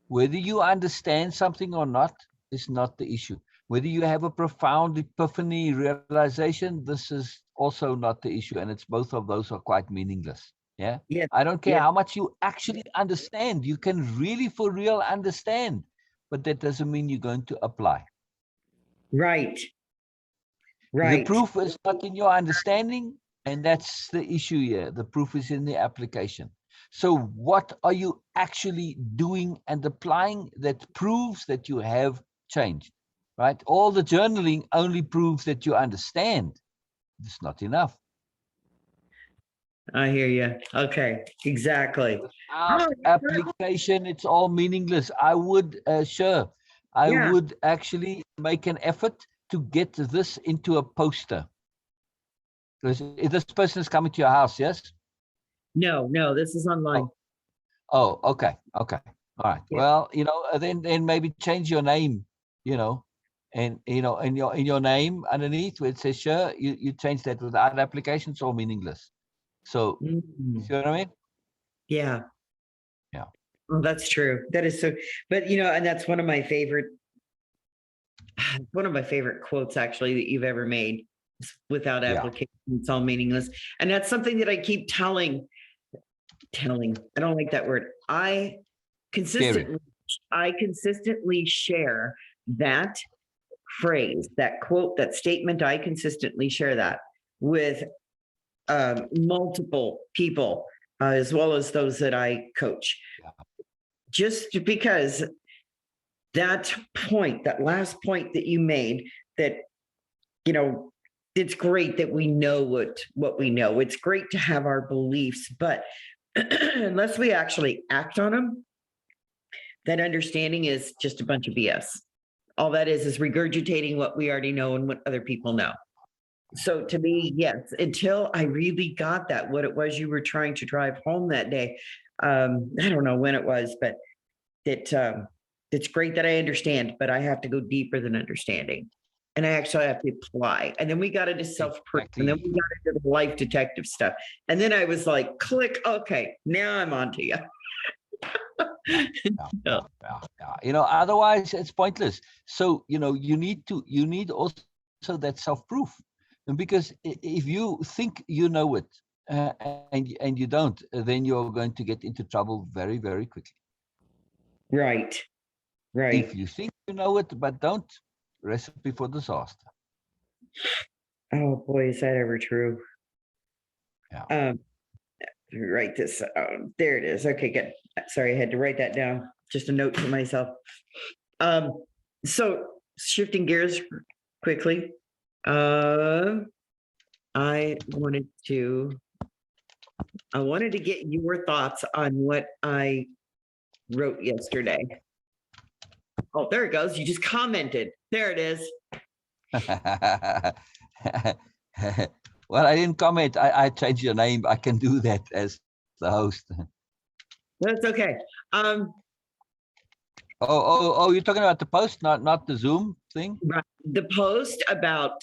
Whether you understand something or not is not the issue. Whether you have a profound epiphany realization, this is also not the issue. And it's both of those are quite meaningless. Yeah. yeah, I don't care yeah, how much you actually understand. You can really for real understand, but that doesn't mean you're going to apply. right, The right. proof is not in your understanding, and that's the issue here. The proof is in the application. So, what are you actually doing and applying that proves that you have changed? Right? All the journaling only proves that you understand. It's not enough. I hear you. Okay, exactly. Without Oh, application, it's all meaningless. I would, sure, I yeah. would actually make an effort to get this into a poster. Because if this person is coming to your house, yes? No, no, this is online. Oh, oh, okay, okay, all right. Yeah. Well, then maybe change your name, you know, and in your name underneath where it says sure, you change that. Without application, it's all meaningless. So, you Mm, see what I mean? yeah. Yeah, Well, that's true. That is so, but and that's one of my favorite quotes actually that you've ever made. Without yeah, application, it's all meaningless. And that's something that I keep telling. I don't like that word. scary. Consistently, I consistently share that phrase, that quote, that statement. I consistently share that with multiple people, as well as those that I coach. Yeah, Just because that point, that last point that you made, that you know, it's great that we know what we know. It's great to have our beliefs, but unless we actually act on them, that understanding is just a bunch of BS. All that is regurgitating what we already know and what other people know. So to me, yes, until I really got that, what it was you were trying to drive home that day. I don't know when it was, but it's great that I understand, but I have to go deeper than understanding. And I actually have to apply. And then we got into self-proof, and then exactly. we got into the life detective stuff. And then I was like, click, okay, now I'm on to you. Yeah, yeah, yeah, yeah, yeah. Otherwise it's pointless. So, you need also that self-proof. And because if you think you know it uh, and you don't, then you're going to get into trouble very, very quickly. Right. Right. If you think you know it but don't, recipe for disaster. Oh boy, is that ever true? Yeah. Um, write this. There it is. Okay, good. Sorry, I had to write that down. Just a note to myself. Um, so shifting gears quickly. I wanted to get your thoughts on what I wrote yesterday. Oh, there it goes. You just commented. There it is. Well, I didn't comment. I changed your name. I can do that as the host. That's okay. Oh, you're talking about the post, not the Zoom thing? Right. The post about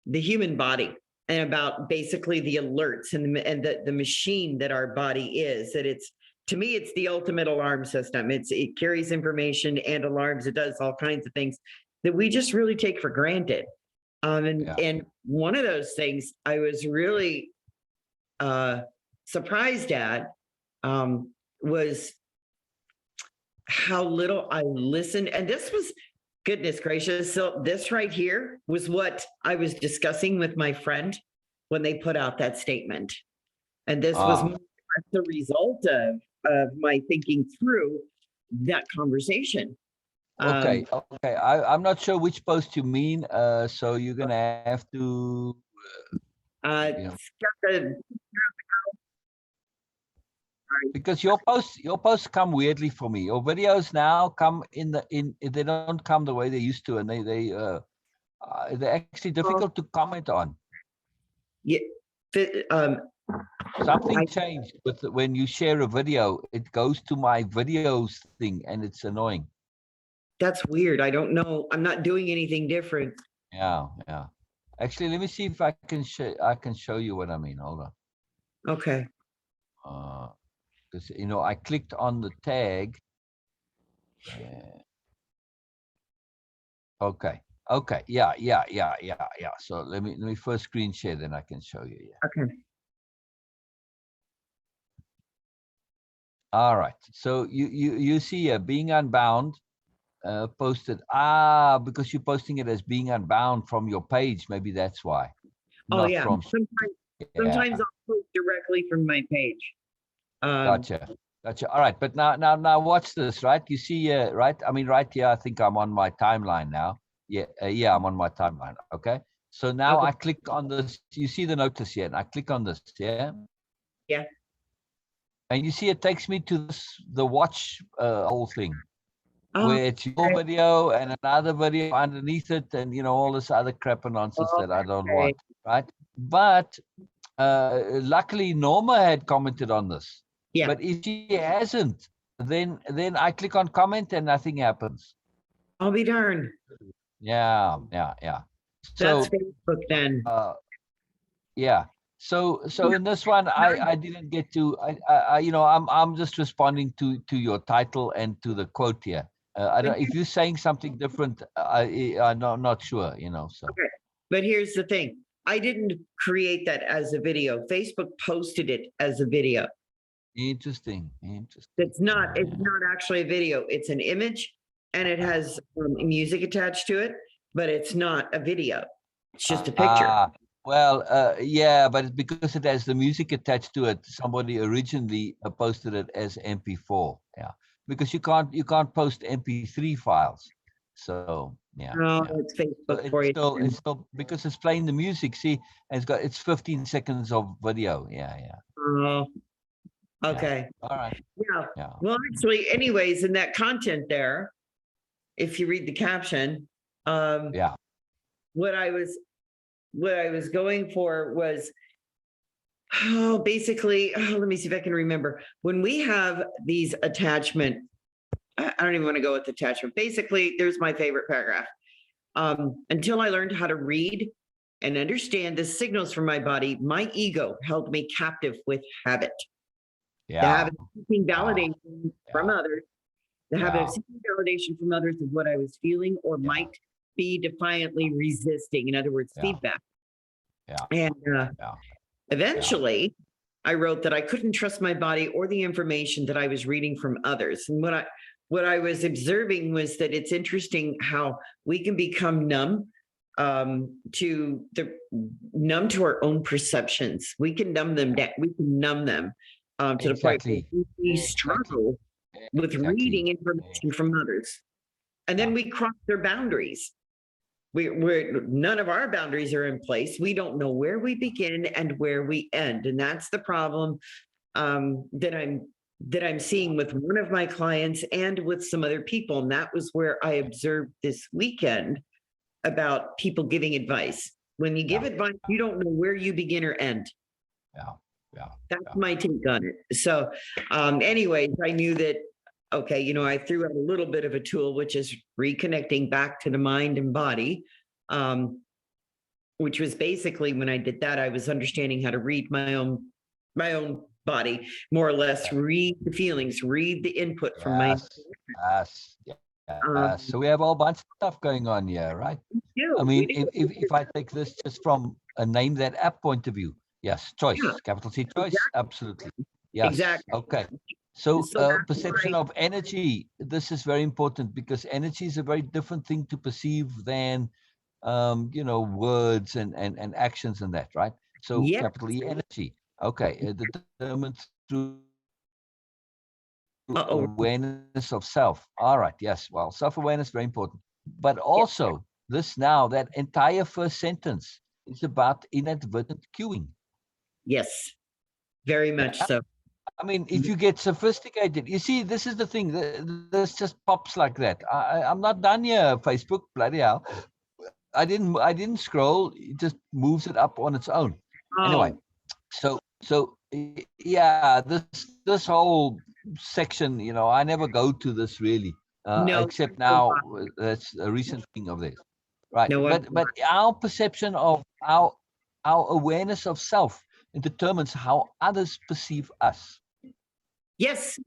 the human body and about basically the alerts and the machine that our body is, that it's, to me, it's the ultimate alarm system. It carries information and alarms. It does all kinds of things that we just really take for granted. And one of those things I was really surprised at was how little I listened. And this was, goodness gracious. So this right here was what I was discussing with my friend when they put out that statement. And this was the result of my thinking through that conversation. Okay. I'm not sure which post you mean. So you're gonna have to. It's got the, Because your posts come weirdly for me. Your videos now come in they don't come the way they used to, and they're actually difficult to comment on. yeah, Something changed with when you share a video. It goes to my videos thing, and it's annoying. that's weird. I don't know. I'm not doing anything different. Yeah. Actually, let me see if I can show you what I mean. Hold on. Okay. Because I clicked on the tag. Okay. Yeah. So let me first screen share, then I can show you. Yeah. Okay. All right. So you see being unbound posted. Because you're posting it as being unbound from your page. Maybe that's why. Oh Not yeah. from. Sometimes I'll post directly from my page. Gotcha. All right. But now watch this, right? You see, right? I mean, right here, I think I'm on my timeline now. Yeah. I'm on my timeline. Okay. So now Okay. I click on this. You see the notice here, and I click on this. Yeah. Yeah. And you see, it takes me to the watch whole thing, where it's your okay. video and another video underneath it, and all this other crap and nonsense that I don't want, right? But luckily, Norma had commented on this. Yeah. But if she hasn't, then I click on comment and nothing happens. I'll be darned. Yeah. That's So Facebook then. yeah. So in this one, I didn't get to. I'm just responding to your title and to the quote here. I don't. If you're saying something different, I'm not sure. So. Okay. But here's the thing. I didn't create that as a video. Facebook posted it as a video. Interesting. It's not actually a video. It's an image and it has music attached to it, but it's not a video. It's just a picture. Well, yeah, but because it has the music attached to it, somebody originally posted it as MP4. Yeah, because you can't post MP3 files. So yeah. No, it's Facebook so for you. It's still because it's playing the music. See, and it's 15 seconds of video. Yeah. Oh, okay. Yeah. All right. Yeah. Well, actually, anyways, in that content there, if you read the caption, what I was going for was, basically, let me see if I can remember. When we have these attachment, I don't even want to go with attachment. Basically, there's my favorite paragraph. Until I learned how to read and understand the signals from my body, my ego held me captive with habit. Yeah. The habit of seeking validation from others, the habit of seeking validation from others of what I was feeling or might be defiantly resisting. In other words, feedback. Yeah. And Yeah. eventually, I wrote that I couldn't trust my body or the information that I was reading from others. And what I was observing was that it's interesting how we can become numb to our own perceptions. We can numb them down. We can numb them to the point where Exactly. we Exactly. struggle with Exactly. reading information from others, and then Yeah. we cross their boundaries. We're none of our boundaries are in place. We don't know where we begin and where we end, and that's the problem that I'm seeing with one of my clients and with some other people. And that was where I observed this weekend about people giving advice. When you give Yeah. advice, you don't know where you begin or end. Yeah. Yeah. That's Yeah. my take on it. So, anyways, I knew that, okay, I threw out a little bit of a tool, which is reconnecting back to the mind and body, which was basically when I did that, I was understanding how to read my own body, more or less, read the feelings, read the input from my. Yes. Yes. Um, So we have a whole bunch of stuff going on here, right? I we mean, do. if I take this just from a name that app point of view, yes, choice, Yeah, capital C choice, absolutely. Yes. exactly. Okay. So So that's perception why, of energy, this is very important because energy is a very different thing to perceive than words and actions and that, right? So yeah, capital E energy. Okay, determined through uh-oh, awareness of self. All right, yes. Well, self-awareness very important. But yeah, also that entire first sentence is about inadvertent cueing. yes, very much Yeah. so. I mean, if you get sophisticated, you see, this is the thing. This just pops like that. I'm not done here. Facebook, bloody hell. I didn't scroll. It just moves it up on its own. Anyway, Oh, yeah, this whole section, I never go to this really, no, except no, now. That's a recent thing of this, right? no, But our perception of our awareness of self determines how others perceive us. yes,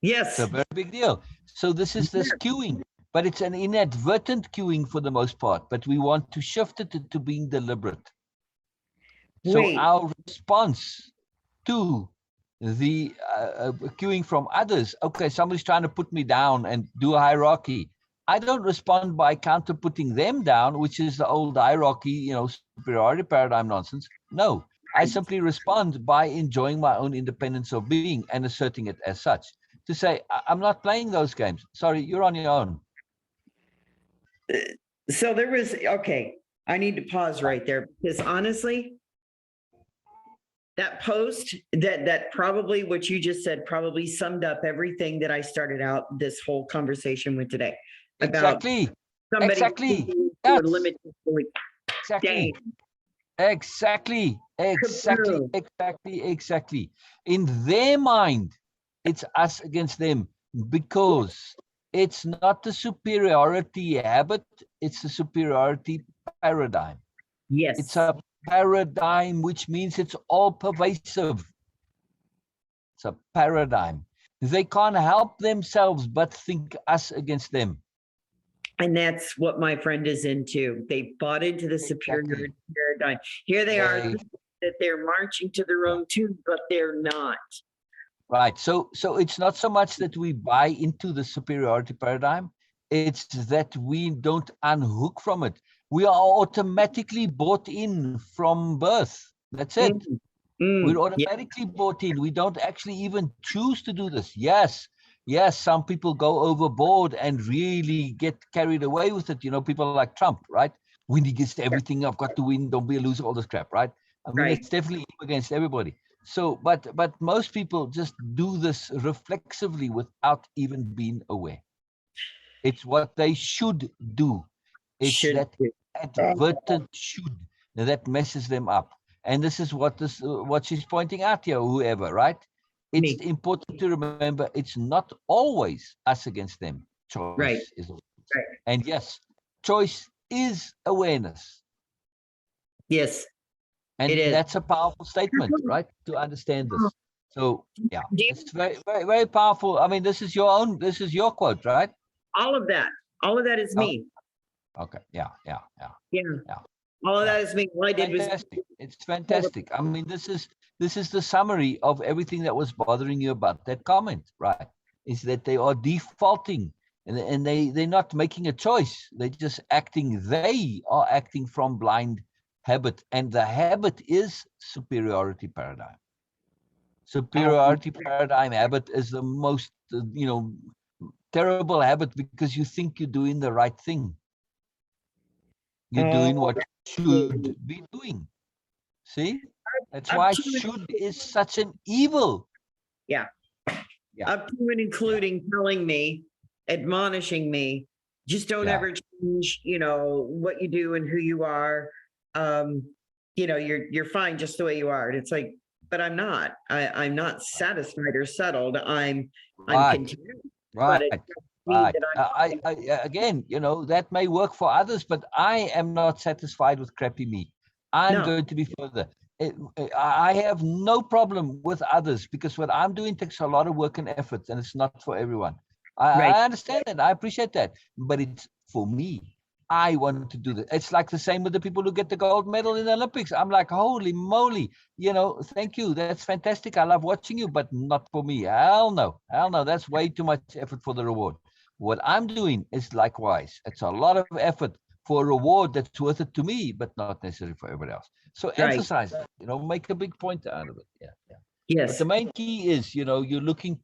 It's a yes, very big deal. So this is this yes, queuing, but it's an inadvertent queuing for the most part. But we want to shift it to being deliberate. So wait, our response to the queuing from others, okay, somebody's trying to put me down and do a hierarchy. I don't respond by counter putting them down, which is the old hierarchy, superiority paradigm nonsense. No, I simply respond by enjoying my own independence of being and asserting it as such. To say, I'm not playing those games. Sorry, you're on your own. so there was, okay, I need to pause right there because honestly, that post, that probably what you just said probably summed up everything that I started out this whole conversation with today about Exactly. somebody Exactly. to a That's limited point. exactly. Dang, Exactly. Exactly. kaboom. Exactly. Exactly. In their mind, it's us against them because it's not the superiority habit, it's the superiority paradigm. It's Yes, a paradigm, which means it's all pervasive. It's a paradigm. They can't help themselves but think us against them. and that's what my friend is into. They bought into the Exactly. superiority paradigm. Here they are They, thinking that they're marching to their yeah. own tune, but they're not. Right. So it's not so much that we buy into the superiority paradigm, it's that we don't unhook from it. We are automatically bought in from birth. That's it. Mm, We're yeah, automatically bought in. We don't actually even choose to do this. Yes, some people go overboard and really get carried away with it. People like Trump, right? Win against everything. I've got to win. Don't be a loser. All this crap, right? I mean, right. it's definitely against everybody. So, but most people just do this reflexively without even being aware. It's what they should do. It's Should that do. advertent should that messes them up. And this is what she's pointing out here, whoever, right? It's Me, important to remember it's not always us against them. right, Choice is always. right. And yes, choice is awareness. Yes, it And is. that's a powerful statement, right? To understand this. So yeah, Do you, it's very, very, very powerful. I mean, this is your quote, right? all of that is Oh, me. okay. Yeah. Yeah. Yeah. All of Yeah. that is me. All I did was Fantastic. It's fantastic. I mean, this is the summary of everything that was bothering you about that comment, right? Is that they are defaulting and they're not making a choice. They are acting from blind habit. And the habit is superiority paradigm. Superiority paradigm habit is the most, terrible habit because you think you're doing the right thing. You're uh, doing what you should be doing. See? That's up why to should is such an evil. yeah, Yeah, up to and yeah, including telling me, admonishing me, just don't yeah. ever change, what you do and who you are. Um, you're fine just the way you are. And it's like, but I'm not. I'm not satisfied or settled. I'm Right, content, but right, it doesn't mean right. that Again, that may work for others, but I am not satisfied with crappy me. I'm no, going to be further. I have no problem with others because what I'm doing takes a lot of work and effort, and it's not for everyone. right. I understand that. I appreciate that, but it's for me. I want to do that. It's like the same with the people who get the gold medal in the Olympics. I'm like, holy moly, thank you. That's fantastic. I love watching you, but not for me. Hell no. Hell no. That's way too much effort for the reward. What I'm doing is likewise. It's a lot of effort for a reward that's worth it to me, but not necessarily for everybody else. So Right. emphasize it, make a big point out of it. Yeah, yeah. But the Yes. main key is, you're looking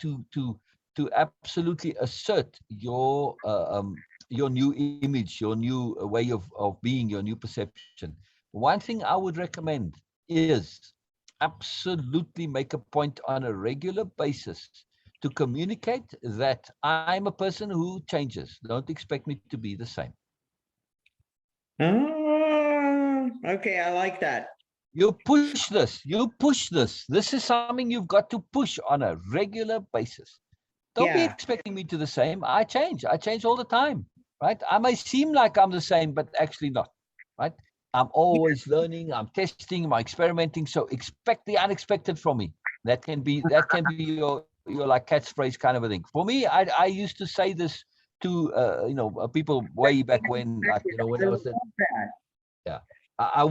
to absolutely assert your new image, your new way of being, your new perception. One thing I would recommend is absolutely make a point on a regular basis to communicate that I'm a person who changes. Don't expect me to be the same. Oh, okay. I like that. You push this. You push this. This is something you've got to push on a regular basis. Don't be Yeah. expecting me to the same. I change. I change all the time, right? I may seem like I'm the same, but actually not, right? I'm always learning. I'm testing. I'm experimenting. So expect the unexpected from me. That can be your like catchphrase kind of a thing. For me, I used to say this to people way back when, like when I I love was at that. yeah. I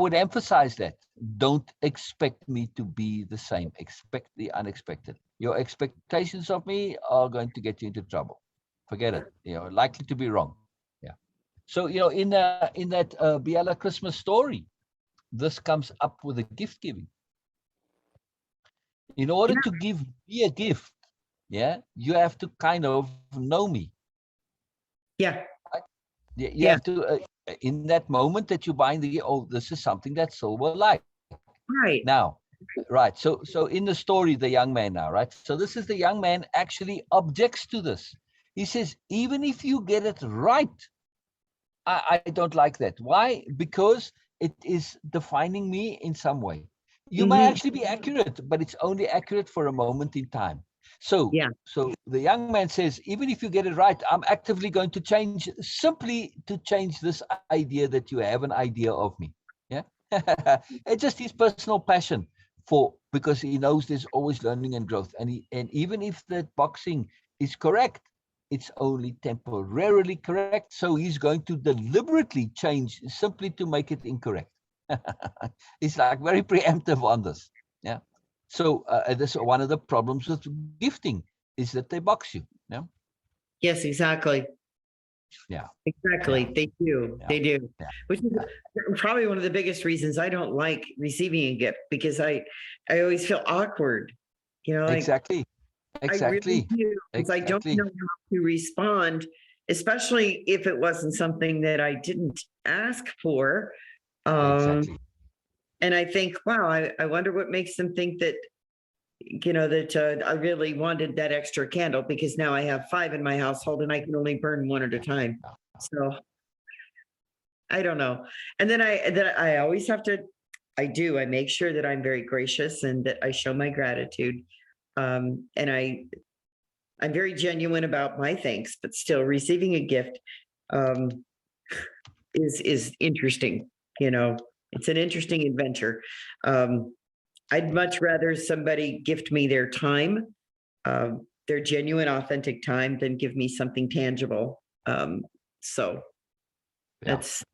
would emphasize that. Don't expect me to be the same. Expect the unexpected. Your expectations of me are going to get you into trouble. Forget it. Likely to be wrong. Yeah. So in that Biala Christmas story, this comes up with a gift giving. In order to give me a gift, yeah, you have to kind of know me. Yeah. Right? You Yeah. have to in that moment that you're buying this is something that Silver like. Right. Now, right. So in the story, the young man now, right? So this is the young man actually objects to this. He says, even if you get it right, I don't like that. Why? Because it is defining me in some way. You may Hmm. actually be accurate, but it's only accurate for a moment in time. So, Yeah. so the young man says, even if you get it right, I'm actively going to change, simply to change this idea that you have an idea of me. Yeah. It's just his personal passion because he knows there's always learning and growth. And even if that boxing is correct, it's only temporarily correct. So he's going to deliberately change simply to make it incorrect. It's like very preemptive on this. Yeah. So this one of the problems with gifting is that they box you. Yeah. Yes, exactly. Yeah. Exactly. Yeah. They do. Yeah. They do. Yeah. Which is Yeah. probably one of the biggest reasons I don't like receiving a gift because I always feel awkward. Like Exactly. I really Exactly. do because I don't Exactly. know how to respond, especially if it wasn't something that I didn't ask for. Um, Exactly. and I think, wow, I wonder what makes them think that I really wanted that extra candle because now I have 5 in my household and I can only burn one at a time. Yeah. So I don't know. And then I always have to, I make sure that I'm very gracious and that I show my gratitude. And I'm very genuine about my thanks, but still receiving a gift um, is interesting. It's an interesting adventure. Um, I'd much rather somebody gift me their time, their genuine, authentic time, than give me something tangible. So Yeah. that's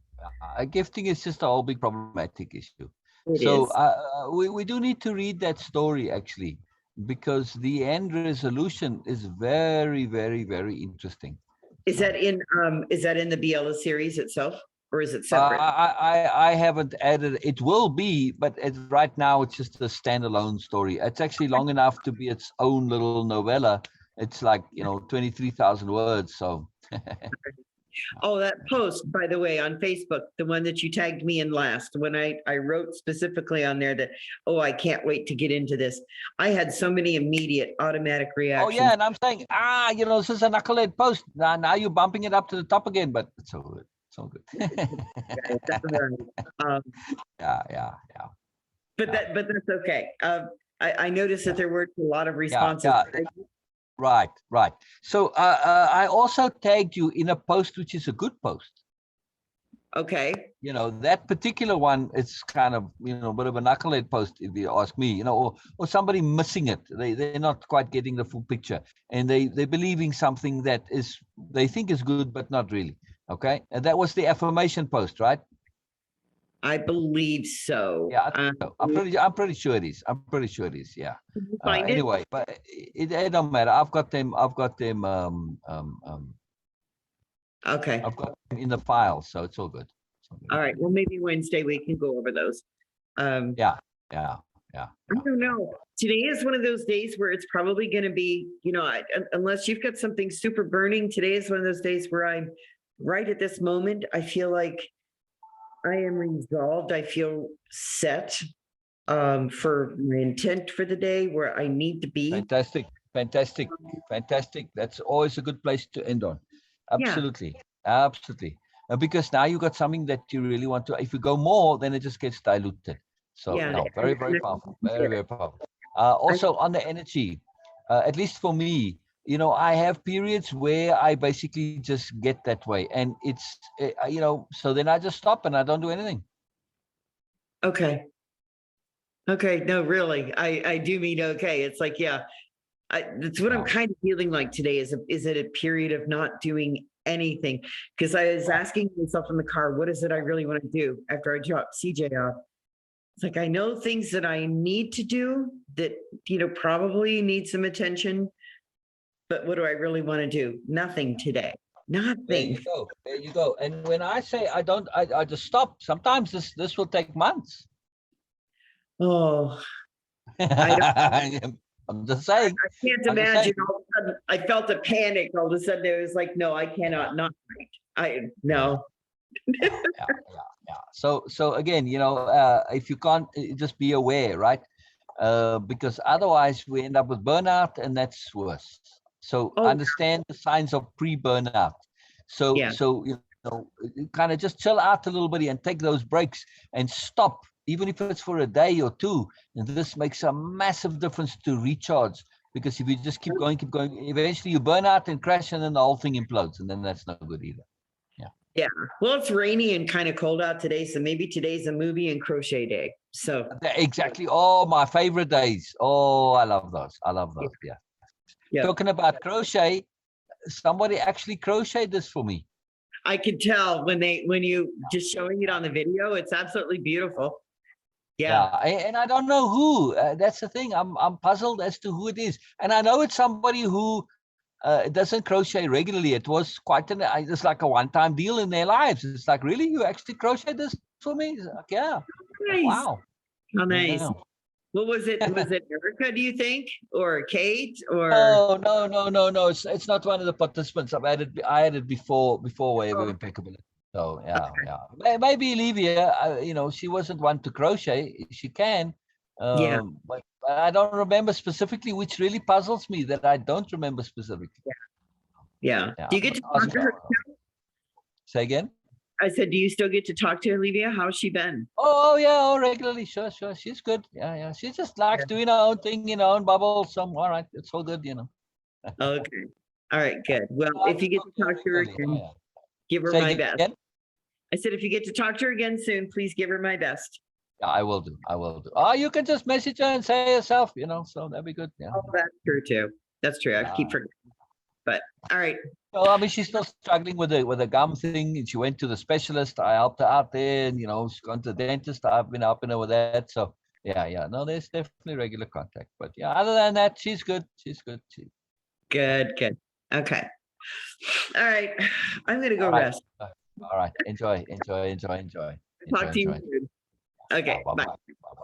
Gifting is just a whole big problematic issue. It So is. we do need to read that story actually, because the end resolution is very, very, very interesting. So Is that in the Biela series itself, or is it uh, separate? I haven't added. It will be, but right now it's just a standalone story. It's actually long enough to be its own little novella. It's like 23,000 words. So Oh, that post, by the way, on Facebook, the one that you tagged me in last, when I wrote specifically on there that, oh, I can't wait to get into this. I had so many immediate automatic oh yeah, reactions. and I'm saying this is a knucklehead post. Now you're bumping it up to the top again, but it's all good. It's all good. That's all right. Um, Yeah. but Yeah. that's okay. I noticed that there were a lot of Yeah, responses. yeah. Right. So I also tagged you in a post, which is a good post. Okay. That particular one, it's kind of, a bit of a knucklehead post, if you ask me, or somebody missing it. They're not quite getting the full picture, and they're believing something that they think is good, but not really. Okay. And that was the affirmation post, right? I believe so. Yeah, I think so. I'm pretty sure it is. I'm pretty sure it is. Yeah. Did you find it? Anyway, but it don't matter. I've got them. Okay. I've got them in the file, so it's all good. It's all good. All right. Well, maybe Wednesday we can go over those. Yeah. I don't know. Today is one of those days where it's probably going to be, unless you've got something super burning, today is one of those days where I'm right at this moment. I feel like I am resolved. I feel set for my intent for the day where I need to be. Fantastic. That's always a good place to end on. Yeah. Absolutely. Because now you got something that you really want to. If you go more, then it just gets diluted. So Yeah. no, very, very powerful. Very, very powerful. Also on the energy, at least for me, I have periods where I basically just get that way, and it's so then I just stop and I don't do anything. Okay. No, really. I do mean okay. It's like, yeah, that's what I'm kind of feeling like today is it a period of not doing anything? Because I was asking myself in the car, what is it I really want to do after I drop CJ off? It's like, I know things that I need to do that, probably need some attention, but what do I really want to do? Nothing today. Nothing. There you go. And when I say I don't, I just stop. Sometimes this will take months. Oh, I'm just saying. I can't imagine. All of a sudden, I felt a panic. All of a sudden, it was like, no, I cannot not. No. Yeah. So again, if you can't, just be aware, right? Because otherwise we end up with burnout, and that's worse. So understand the signs of pre-burnout. So kind of just chill out a little bit and take those breaks and stop, even if it's for a day or two. And this makes a massive difference to recharge. Because if you just keep going, eventually you burn out and crash, and then the whole thing implodes, and then that's no good either. Yeah. Well, it's rainy and kind of cold out today, so maybe today's a movie and crochet day. So exactly. Oh, my favorite days. Oh, I love those. Yeah. Talking about crochet, somebody actually crocheted this for me. I could tell when you just showing it on the video, it's absolutely beautiful. Yeah. And I don't know who. That's the thing. I'm puzzled as to who it is, and I know it's somebody who doesn't crochet regularly. It was it's like a one-time deal in their lives. It's like, really, you actually crochet this for me? It's like, yeah. Nice. Wow. How nice. Yeah. What was it? Was it Erica, do you think, or Kate, or? No. It's not one of the participants. I added before Wave Impeccability. So yeah. Maybe Olivia. She wasn't one to crochet. She can. But I don't remember specifically, which really puzzles me that I don't remember specifically. Yeah. Do you get to talk to her? Say again? I said, do you still get to talk to Olivia? How's she been? Oh yeah, regularly. Sure. She's good. Yeah. She just likes doing her own thing in her own bubble. So all right, it's all good, Okay. All right, good. Well, if you get to talk to her again, give her my best. I said, if you get to talk to her again soon, please give her my best. Yeah, I will do. Oh, you can just message her and say yourself, so that'd be good. Yeah. Oh, that's true too. That's true. I keep forgetting. But all right. No, I mean, she's still struggling with the gum thing, and she went to the specialist. I helped her out there, and she's gone to the dentist. I've been helping her with that. So yeah, yeah. No, there's definitely regular contact. But yeah, other than that, she's good. She's good. Good, good. Okay. All right. I'm gonna go All right. rest. All right. Enjoy, enjoy, enjoy, enjoy, enjoy, Talk to you enjoy. soon. Yeah, Okay, bye bye. bye. Bye bye.